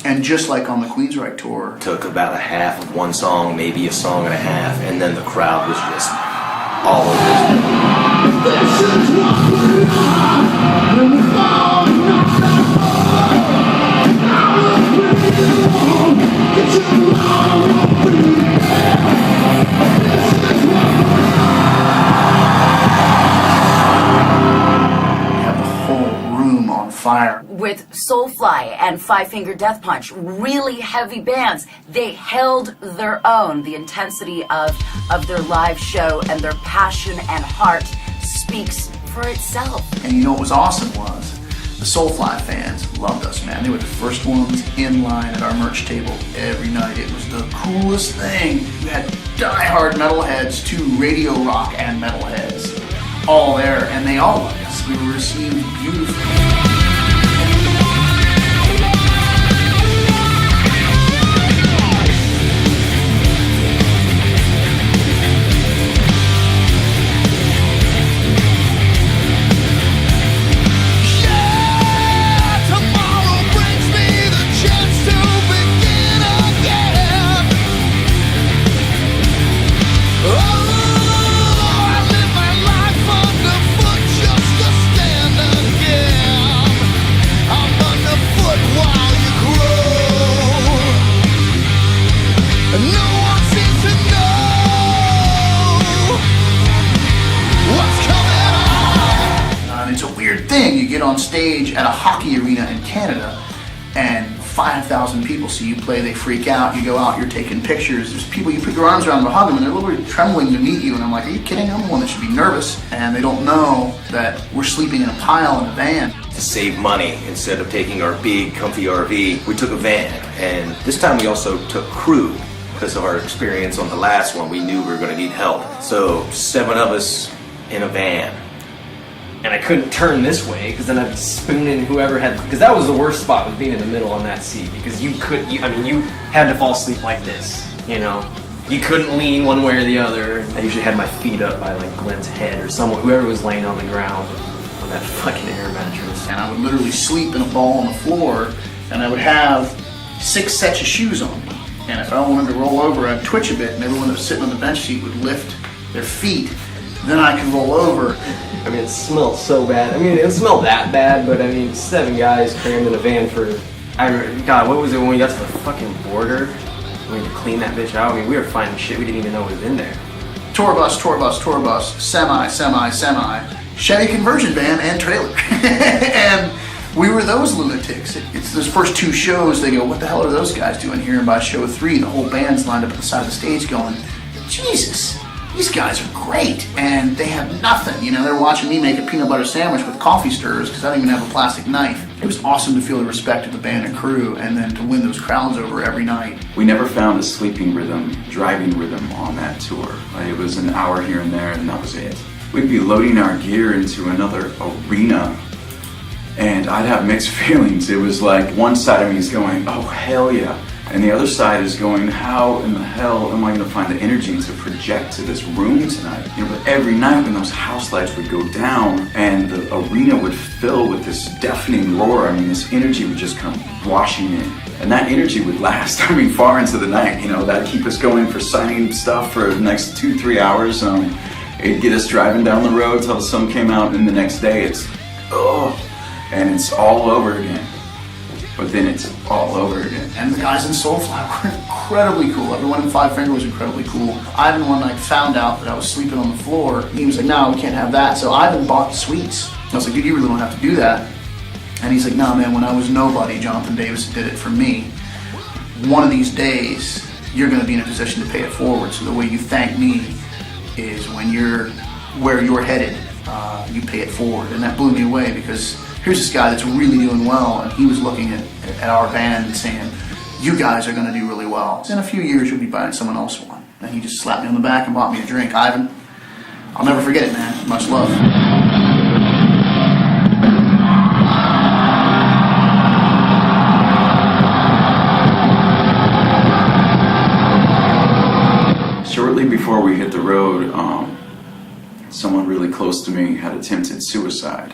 And just like on the Queensryche tour, took about a half of one song, maybe a song and a half, and then the crowd was just all have the whole with Soulfly and Five Finger Death Punch, really heavy bands, they held their own. The intensity of their live show and their passion and heart speaks for itself. And you know what was awesome was, the Soulfly fans loved us, man. They were the first ones in line at our merch table every night. It was the coolest thing. We had diehard metalheads to radio rock and metalheads all there, and they all loved us. We were received beautifully. You get on stage at a hockey arena in Canada and 5,000 people see you play, they freak out, you go out, you're taking pictures, there's people, you put your arms around them to hug them and they're literally trembling to meet you, and I'm like, are you kidding? I'm the one that should be nervous. And they don't know that we're sleeping in a pile in a van. To save money, instead of taking our big comfy RV, we took a van, and this time we also took crew. Because of our experience on the last one, we knew we were going to need help. So 7 of us in a van. And I couldn't turn this way because then I'd be spooning whoever had, because that was the worst spot, was being in the middle on that seat, because you had to fall asleep like this, you know. You couldn't lean one way or the other. I usually had my feet up by like Glenn's head or someone, whoever was laying on the ground on that fucking air mattress. And I would literally sleep in a ball on the floor, and I would have 6 sets of shoes on me. And if I wanted to roll over, I'd twitch a bit, and everyone that was sitting on the bench seat would lift their feet. Then I could roll over. I mean, it smelled so bad. I mean, it didn't smell that bad, but I mean, 7 guys crammed in a van for, God, what was it when we got to the fucking border? We had to clean that bitch out. I mean, we were finding shit we didn't even know was in there. Tour bus, semi, Chevy conversion van and trailer. And we were those lunatics. It's those first 2 shows, they go, what the hell are those guys doing here? And by show 3, the whole band's lined up at the side of the stage going, Jesus, these guys are great, and they have nothing. You know, they're watching me make a peanut butter sandwich with coffee stirrers because I don't even have a plastic knife. It was awesome to feel the respect of the band and crew, and then to win those crowds over every night. We never found a sleeping rhythm, driving rhythm on that tour. It was an hour here and there, and that was it. We'd be loading our gear into another arena, and I'd have mixed feelings. It was like one side of me is going, oh hell yeah. And the other side is going, how in the hell am I going to find the energy to project to this room tonight? You know, but every night when those house lights would go down and the arena would fill with this deafening roar, I mean, this energy would just come washing in. And that energy would last, I mean, far into the night. You know, that'd keep us going for signing stuff for the next 2-3 hours. It'd get us driving down the road till the sun came out, and the next day it's, and it's all over again. But then it's all over again. And the guys in Soulfly were incredibly cool. Everyone in Five Finger was incredibly cool. Ivan one night found out that I was sleeping on the floor. He was like, no, we can't have that. So Ivan bought the suites. I was like, dude, you really don't have to do that. And he's like, no, man, when I was nobody, Jonathan Davis did it for me. One of these days, you're going to be in a position to pay it forward. So the way you thank me is when you're where you're headed, you pay it forward. And that blew me away because here's this guy that's really doing well, and he was looking at our band and saying, you guys are going to do really well. In a few years, you'll be buying someone else one. And he just slapped me on the back and bought me a drink. Ivan, I'll never forget it, man. Much love. Shortly before we hit the road, someone really close to me had attempted suicide.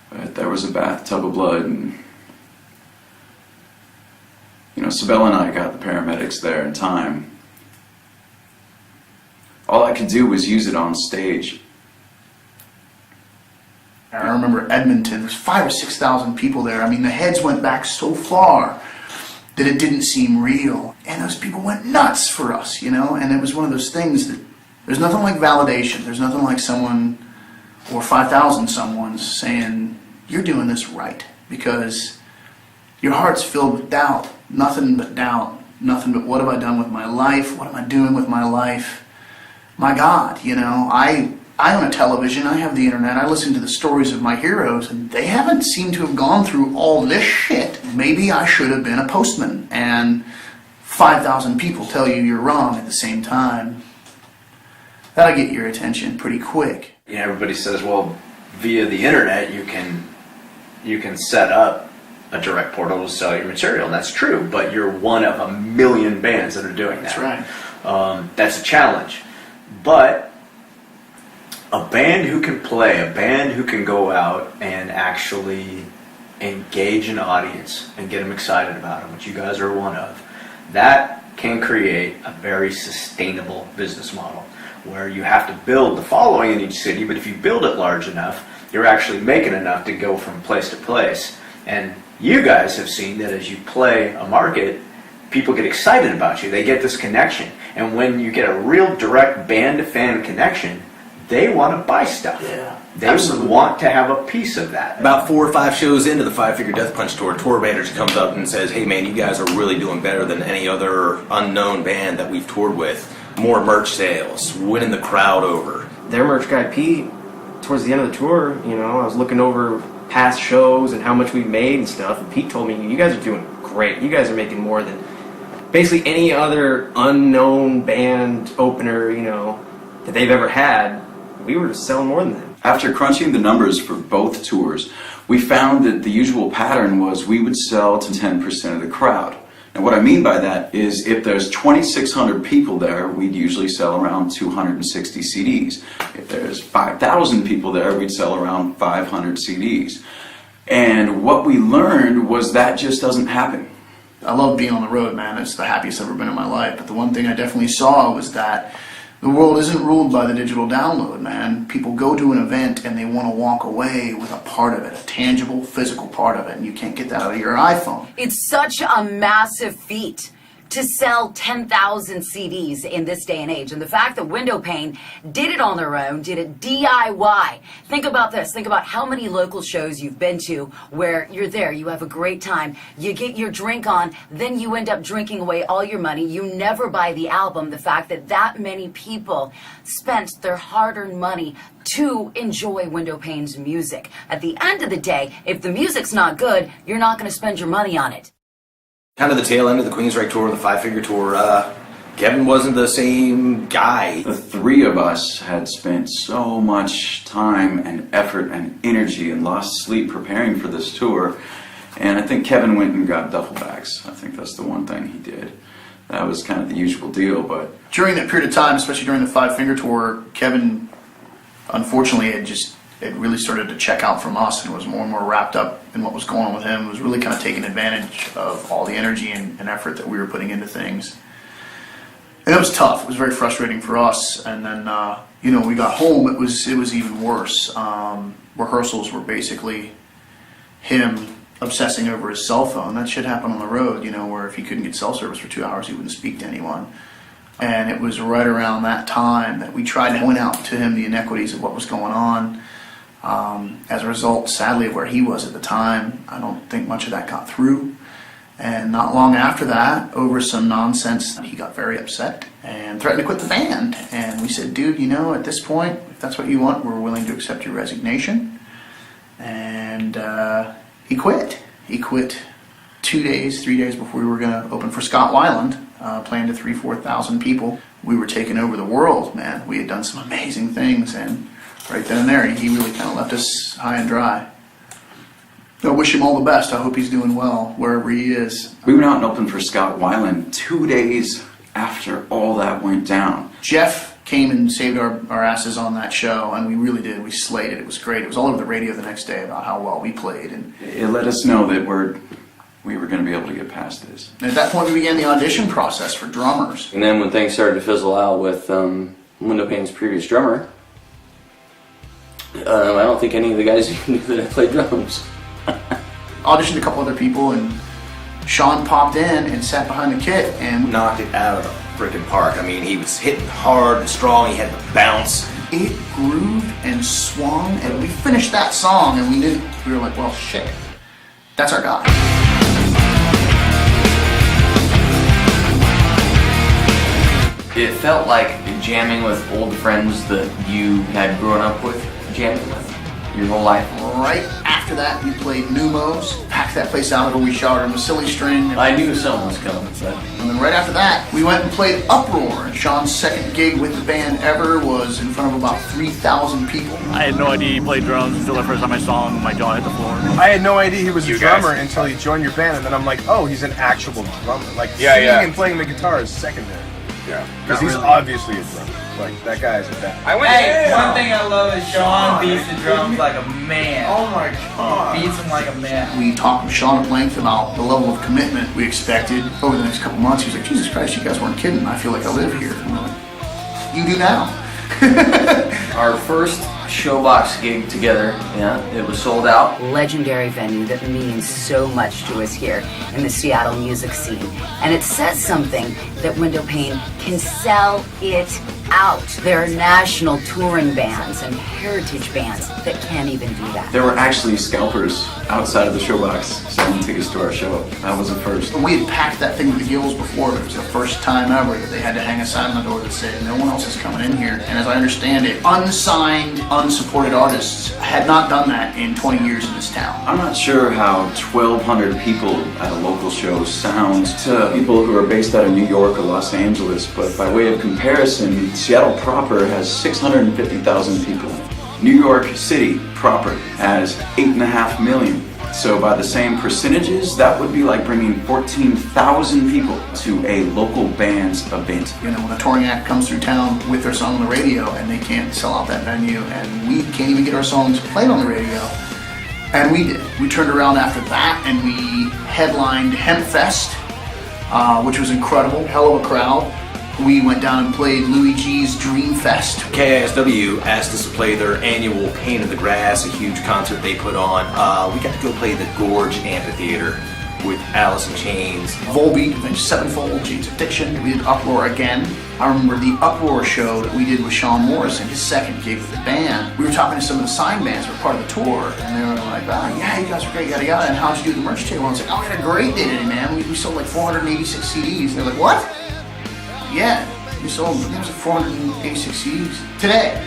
But there was a bathtub of blood, and you know, Sibel and I got the paramedics there in time. All I could do was use it on stage. I remember Edmonton, there's 5,000 or 6,000 people there. I mean, the heads went back so far that it didn't seem real. And those people went nuts for us, you know? And it was one of those things that, there's nothing like validation. There's nothing like someone, or 5,000 someone's saying, you're doing this right, because your heart's filled with doubt, nothing but doubt, nothing but what have I done with my life, what am I doing with my life? My God, you know, I own a television, I have the internet, I listen to the stories of my heroes, and they haven't seemed to have gone through all this shit. Maybe I should have been a postman, and 5,000 people tell you you're wrong at the same time. That'll get your attention pretty quick. You know, everybody says, well, via the internet you can set up a direct portal to sell your material, and that's true, but you're one of a million bands that are doing that. That's right. That's a challenge. But a band who can play, a band who can go out and actually engage an audience and get them excited about it, which you guys are one of, that can create a very sustainable business model where you have to build the following in each city, but if you build it large enough, you're actually making enough to go from place to place. And you guys have seen that as you play a market, people get excited about you. They get this connection. And when you get a real direct band-to-fan connection, they want to buy stuff. Yeah, they want to have a piece of that. About 4 or 5 shows into the Five Finger Death Punch tour, tour manager comes up and says, hey man, you guys are really doing better than any other unknown band that we've toured with. More merch sales, winning the crowd over. Their merch guy, Pete, towards the end of the tour, you know, I was looking over past shows and how much we made and stuff, and Pete told me, you guys are doing great. You guys are making more than basically any other unknown band opener, you know, that they've ever had. We were selling more than them. After crunching the numbers for both tours, we found that the usual pattern was we would sell to 10% of the crowd. And what I mean by that is if there's 2,600 people there, we'd usually sell around 260 CDs. If there's 5,000 people there, we'd sell around 500 CDs. And what we learned was that just doesn't happen. I love being on the road, man. It's the happiest I've ever been in my life. But the one thing I definitely saw was that the world isn't ruled by the digital download, man. People go to an event and they want to walk away with a part of it, a tangible, physical part of it, and you can't get that out of your iPhone. It's such a massive feat to sell 10,000 CDs in this day and age. And the fact that Windowpane did it on their own, did it DIY. Think about this. Think about how many local shows you've been to where you're there, you have a great time, you get your drink on, then you end up drinking away all your money. You never buy the album. The fact that that many people spent their hard-earned money to enjoy Windowpane's music. At the end of the day, if the music's not good, you're not going to spend your money on it. Kind of the tail end of the Queensryche tour, the Five Finger tour, Kevin wasn't the same guy. The three of us had spent so much time and effort and energy and lost sleep preparing for this tour, and I think Kevin went and got duffel bags. I think that's the one thing he did. That was kind of the usual deal, but... During that period of time, especially during the Five Finger tour, Kevin, unfortunately, it really started to check out from us and was more and more wrapped up in what was going on with him. It was really kind of taking advantage of all the energy and effort that we were putting into things. And it was tough. It was very frustrating for us. And then, you know, we got home, it was even worse. Rehearsals were basically him obsessing over his cell phone. That shit happened on the road, you know, where if he couldn't get cell service for 2 hours, he wouldn't speak to anyone. And it was right around that time that we tried to point out to him the inequities of what was going on. As a result, sadly, of where he was at the time, I don't think much of that got through. And not long after that, over some nonsense, he got very upset and threatened to quit the band. And we said, dude, you know, at this point, if that's what you want, we're willing to accept your resignation. And he quit. He quit 3 days before we were going to open for Scott Weiland, playing to 3,000-4,000 people. We were taking over the world, man. We had done some amazing things, and right then and there, he really kind of left us high and dry. I wish him all the best. I hope he's doing well wherever he is. We went out and opened for Scott Weiland 2 days after all that went down. Jeff came and saved our asses on that show, and we really did. We slayed it. It was great. It was all over the radio the next day about how well we played. And it let us know that we were going to be able to get past this. And at that point, we began the audition process for drummers. And then when things started to fizzle out with Windowpane's previous drummer, I don't think any of the guys knew that I played drums. Auditioned a couple other people, and Sean popped in and sat behind the kit and knocked it out of the freaking park. I mean, he was hitting hard and strong. He had the bounce. It grooved and swung, and we finished that song, and we were like, well, shit, that's our guy. It felt like jamming with old friends that you had grown up with, jamming with your whole life. Right after that, we played Numos, packed that place out where we shot him a silly string. I knew someone was coming, but... And then right after that, we went and played Uproar. And Sean's second gig with the band ever was in front of about 3,000 people. I had no idea he played drums until the first time I saw him. My jaw hit the floor. I had no idea he was a drummer until he joined your band, and then I'm like, oh, he's an actual drummer. Like, singing and playing the guitar is secondary. Yeah. Because he's obviously a drummer. Like, that guy's a band. Hey, one thing I love is Sean beats the drums like a man. Oh my God. Beats them like a man. We talked with Sean at length about the level of commitment we expected over the next couple months. He was like, Jesus Christ, you guys weren't kidding. I feel like I live here. And we're like, you do now. Our first Showbox gig together, yeah, it was sold out. Legendary venue that means so much to us here in the Seattle music scene. And it says something that Windowpane can sell it out. There are national touring bands and heritage bands that can't even do that. There were actually scalpers outside of the Showbox selling tickets to our show. That was the first. We had packed that thing with the gills before. It was the first time ever that they had to hang a sign on the door that said, no one else is coming in here. And as I understand it, unsigned, unsupported artists had not done that in 20 years in this town. I'm not sure how 1,200 people at a local show sounds to people who are based out of New York or Los Angeles, but by way of comparison, Seattle proper has 650,000 people. New York City proper has 8.5 million. So by the same percentages, that would be like bringing 14,000 people to a local band's event. You know, when a touring act comes through town with their song on the radio and they can't sell out that venue and we can't even get our songs played on the radio, and we did. We turned around after that and we headlined Hempfest, which was incredible, hell of a crowd. We went down and played Louis G's Dream Fest. KSW asked us to play their annual Pain in the Grass, a huge concert they put on. We got to go play the Gorge Amphitheater with Alice in Chains. Volbeat, Avenged Sevenfold, Jane's Addiction. We did Uproar again. I remember the Uproar show that we did with Sean Morrison, his second gig with the band. We were talking to some of the signed bands that were part of the tour, and they were like, oh, yeah, you guys were great, yada yada, and how'd you do the merch table? And I was like, oh, we had a great day today, man. We sold like 486 CDs. And they're like, what? Yeah, we sold, there was 486 CDs. Today.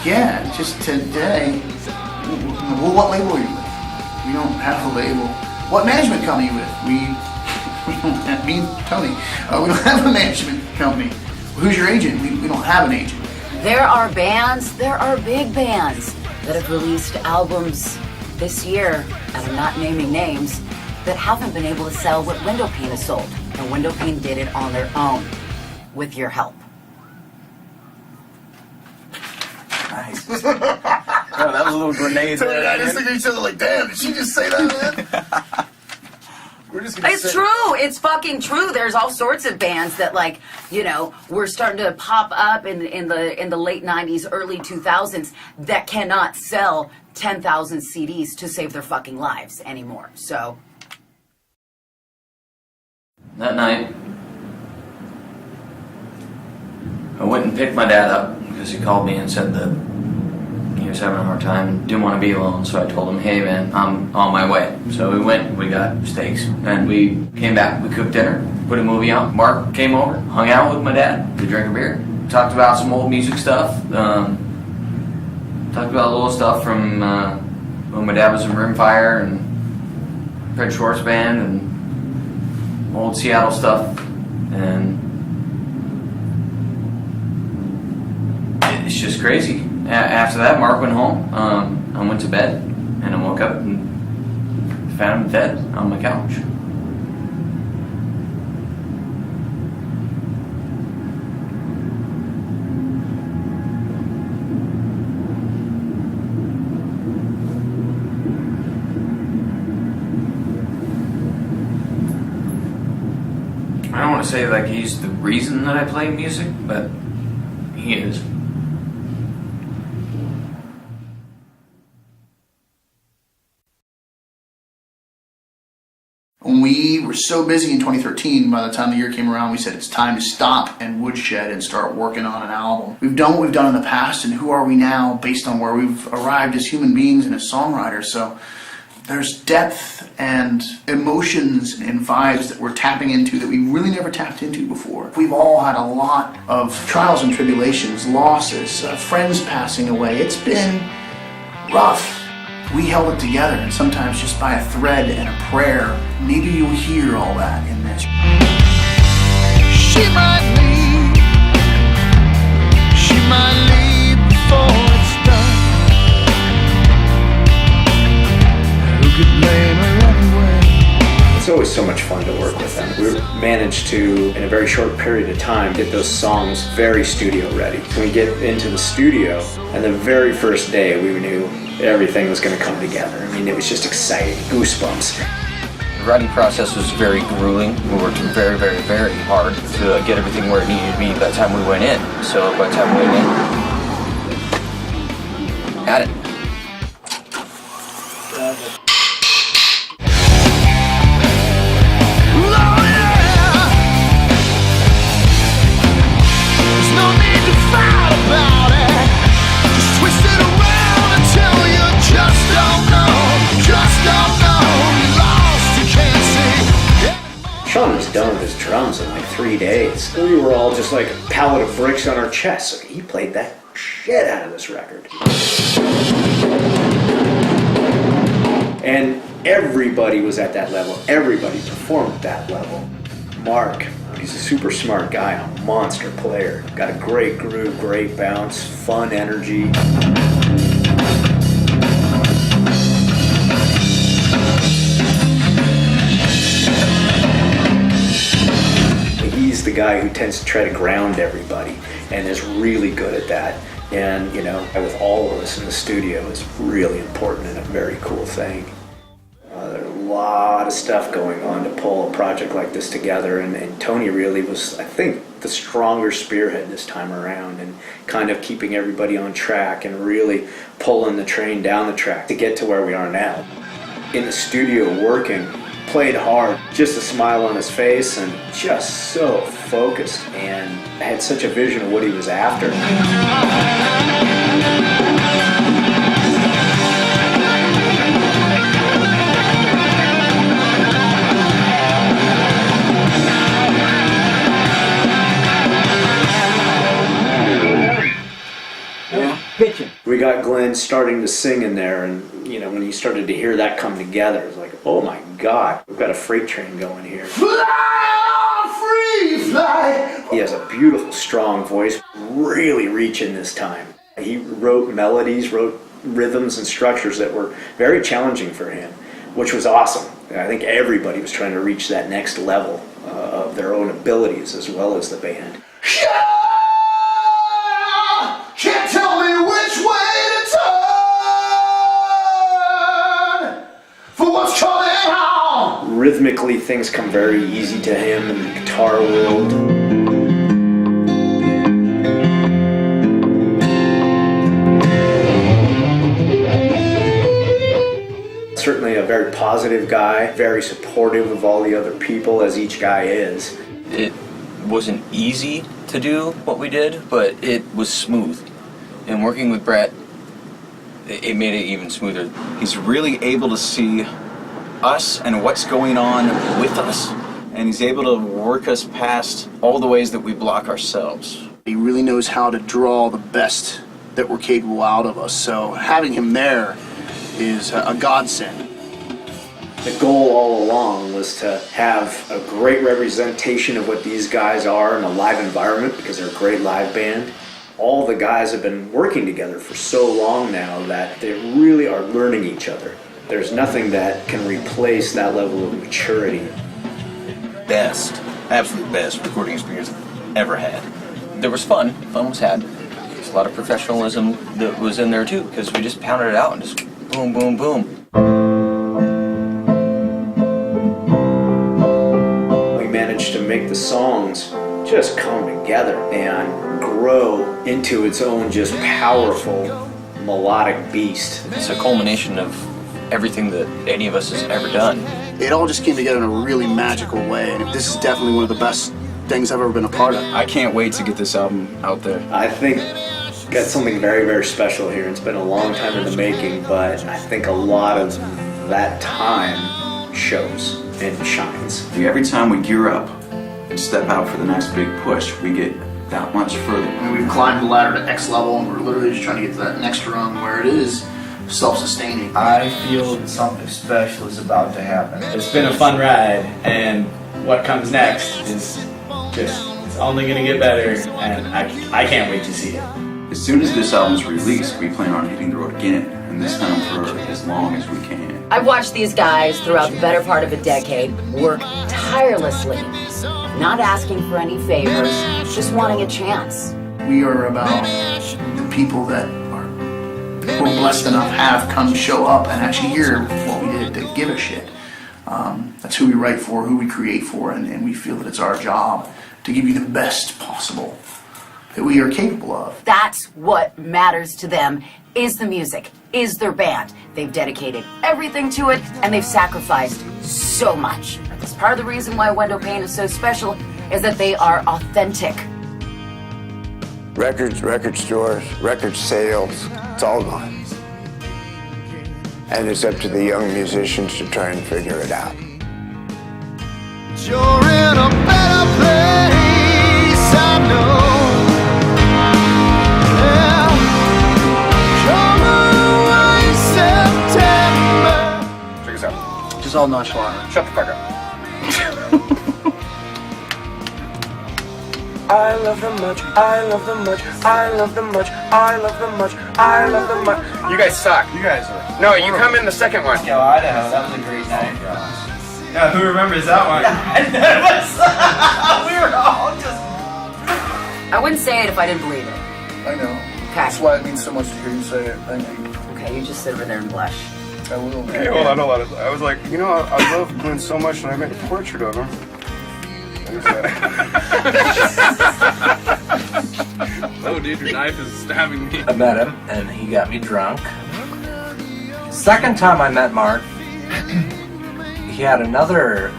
Yeah, just today. Well, what label are you with? We don't have a label. What management company are you with? We don't have, me and Tony, we don't have a management company. Who's your agent? We don't have an agent. There are bands, there are big bands that have released albums this year, and I'm not naming names, that haven't been able to sell what Windowpane has sold. And Windowpane did it on their own, with your help. Nice. Oh, that was a little grenade there. I just look at each other like, damn, did she just say that, man? It's true. It's fucking true. There's all sorts of bands that, like, you know, were starting to pop up in the late 90s, early 2000s that cannot sell 10,000 CDs to save their fucking lives anymore. So that night, I went and picked my dad up because he called me and said that he was having a hard time, didn't want to be alone, so I told him, hey man, I'm on my way. So we went, we got steaks, and we came back, we cooked dinner, put a movie on. Mark came over, hung out with my dad, we drank a beer, talked about some old music stuff, talked about little stuff from when my dad was in Rimfire and Fred Schwartz Band and old Seattle stuff, and it's just crazy. After that, Mark went home. I went to bed, and I woke up and found him dead on my couch. I don't want to say like he's the reason that I play music, but he is. When we were so busy in 2013, by the time the year came around, we said it's time to stop and woodshed and start working on an album. We've done what we've done in the past, and who are we now based on where we've arrived as human beings and as songwriters. So there's depth and emotions and vibes that we're tapping into that we really never tapped into before. We've all had a lot of trials and tribulations, losses, friends passing away. It's been rough. We held it together, and sometimes just by a thread and a prayer, maybe you'll hear all that in this. She might leave before it's done. Who could blame her anyway? It's always so much fun to work with them. We managed to, in a very short period of time, get those songs very studio ready. We get into the studio, and the very first day we knew everything was going to come together. I mean, it was just exciting, goosebumps. The writing process was very grueling. We worked very, very, very hard to get everything where it needed to be by the time we went in. So by the time we went in, had it. Sean was done with his drums in like 3 days. We were all just like a pallet of bricks on our chests. He played that shit out of this record. And everybody was at that level. Everybody performed at that level. Mark, he's a super smart guy, a monster player. Got a great groove, great bounce, fun energy. He's the guy who tends to try to ground everybody and is really good at that. And, you know, with all of us in the studio is really important and a very cool thing. There's a lot of stuff going on to pull a project like this together, and Tony really was, I think, the stronger spearhead this time around, and kind of keeping everybody on track and really pulling the train down the track to get to where we are now. In the studio working, played hard, just a smile on his face and just so focused, and had such a vision of what he was after. We got Glenn starting to sing in there, and you know, when you started to hear that come together, it was like, oh my God, we've got a freight train going here. Fly, free fly. He has a beautiful, strong voice, really reaching this time. He wrote melodies, wrote rhythms and structures that were very challenging for him, which was awesome. I think everybody was trying to reach that next level of their own abilities as well as the band. Can't tell me which way to turn for what's coming on. Rhythmically, things come very easy to him in the guitar world. Certainly a very positive guy, very supportive of all the other people, as each guy is. It wasn't easy to do what we did, but it was smooth. And working with Brett, it made it even smoother. He's really able to see us and what's going on with us, and he's able to work us past all the ways that we block ourselves. He really knows how to draw the best that we're capable out of us, so having him there is a godsend. The goal all along was to have a great representation of what these guys are in a live environment, because they're a great live band. All the guys have been working together for so long now that they really are learning each other. There's nothing that can replace that level of maturity. Best, absolute best recording experience I've ever had. There was fun. Fun was had. There's a lot of professionalism that was in there too, because we just pounded it out and just boom, boom, boom. We managed to make the songs just come together and grow into its own just powerful melodic beast. It's a culmination of everything that any of us has ever done. it all just came together in a really magical way, and this is definitely one of the best things I've ever been a part of. I can't wait to get this album out there. I think got something very, very special here. It's been a long time in the making, but I think a lot of that time shows and shines. Every time we gear up and step out for the next big push, we get that much further. I mean, we've climbed the ladder to X level, and we're literally just trying to get to that next rung where it is self-sustaining. I feel that something special is about to happen. It's been a fun ride, and what comes next is it's only gonna get better, and I can't wait to see it. As soon as this album's released, we plan on hitting the road again, and this time for as long as we can. I've watched these guys throughout the better part of a decade work tirelessly, not asking for any favors, just wanting a chance. We are about the people that we're blessed enough have come show up and actually hear what we did to give a shit. That's who we write for, who we create for, and we feel that it's our job to give you the best possible that we are capable of. That's what matters to them, is the music, is their band. They've dedicated everything to it, and they've sacrificed so much. That's part of the reason why Windowpane is so special, is that they are authentic. Records, record stores, record sales, it's all gone. And it's up to the young musicians to try and figure it out. You're in a better place, I know. Check us out. Just all nonchalant. Shut the fuck up. I love them much, I love them much, I love them much, I love them much, I love them much. You guys suck. You guys are. No, you come in the second one. Yo, Idaho, that was a great night. Yeah, who remembers that one? We were all just... I wouldn't say it if I didn't believe it. I know. That's why it means so much to hear you say it. Thank you. Okay, you just sit over there and blush. I will. Hey, hold on. I was like, you know, I love Glenn so much, and I made a portrait of him. Oh, dude, your knife is stabbing me. I met him, and he got me drunk. Second time I met Mark, he had another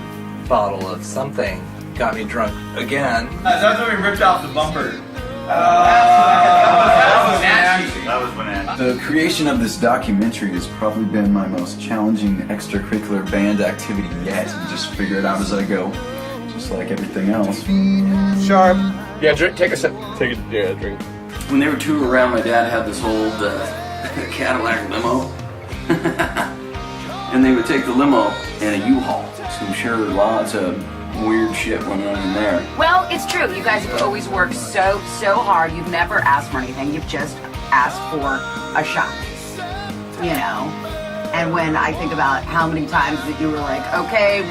bottle of something, got me drunk again. That's when we ripped off the bumper. That was bananas. The creation of this documentary has probably been my most challenging extracurricular band activity yet, and just figure it out as I go, just like everything else. Sharp. Yeah, drink. Take a sip. Take it. Yeah, drink. When they were touring around, my dad had this old Cadillac limo. And they would take the limo and a U-Haul. So I'm sure lots of weird shit went on in there. Well, it's true. You guys have always worked so hard. You've never asked for anything. You've just asked for a shot. You know? And when I think about how many times that you were like, okay,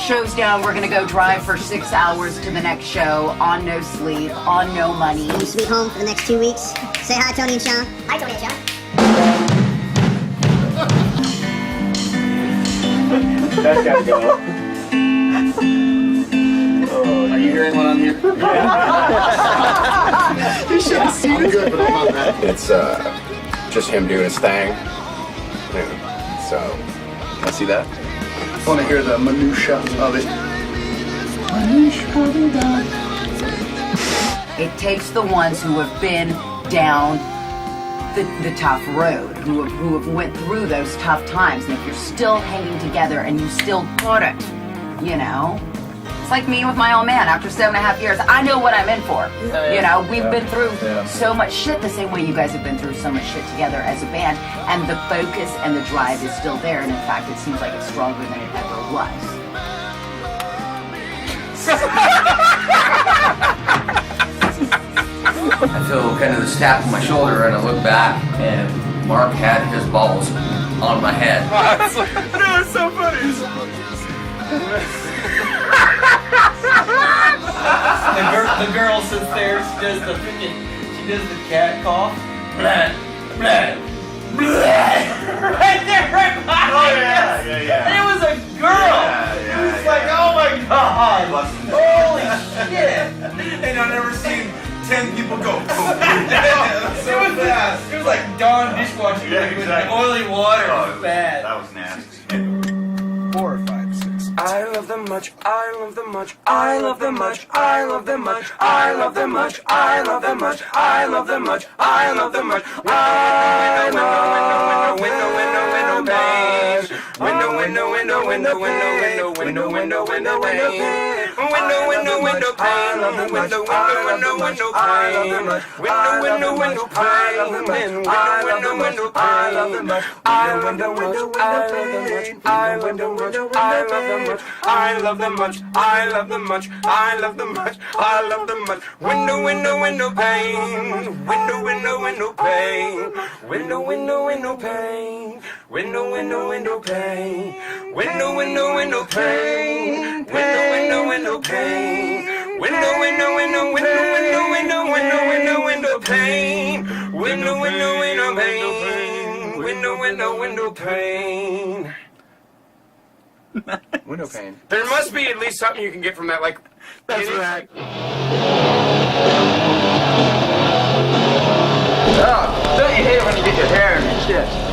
show's down, we're gonna go drive for 6 hours to the next show, on no sleep, on no money. Sweet home for the next 2 weeks. Say hi, Tony and Sean. Hi, Tony and Sean. That's gotta go. Oh, are you hearing what I'm hearing? You should have seen it. Good, but I'm not mad. It's just him doing his thing. Yeah. So, can I see that? I want to hear the minutia of it. It takes the ones who have been down the tough road, who have went through those tough times, and if you're still hanging together and you still got it, you know? It's like me with my old man. After 7.5 years, I know what I'm in for. You know, we've been through so much shit the same way you guys have been through so much shit together as a band, and the focus and the drive is still there, and in fact, it seems like it's stronger than it ever was. I feel kind of the tap on my shoulder, and I look back, and Mark had his balls on my head. No, it's so funny. The girl sits there, she does the cat cough. Blah, blah, blah. Right there, right behind us. Yeah. And it was a girl. It was like, oh my god. Holy shit. And I've never seen 10 people go. So fast. It was like Dawn dishwashing with oily water. It was bad. That was nasty. 4 or 5. love them much, I love them much, I love them much, I love them much, I love them much, I love them much, I love them much, I love them much. Window, window, window, window, window, window, window, window, window, window, window, pane, window, window, window, window, pane, window, window, window, pane, window, window, pane, I window, window, pane, I window, window, I love them much, I love them much, I love them much, I love them much, I love them much, window, window, window, pane, window, window, window, pane, window, window, window, pane, window, window, window, pane, window, window, window, pane, window, window, window, pane, window, window, window, window, window, window, window, window, pane, window, window, window, pane, window, window, window, pane. Window pane. There must be at least something you can get from that, like. That's right. Oh, don't you hate when you get your hair in your shit?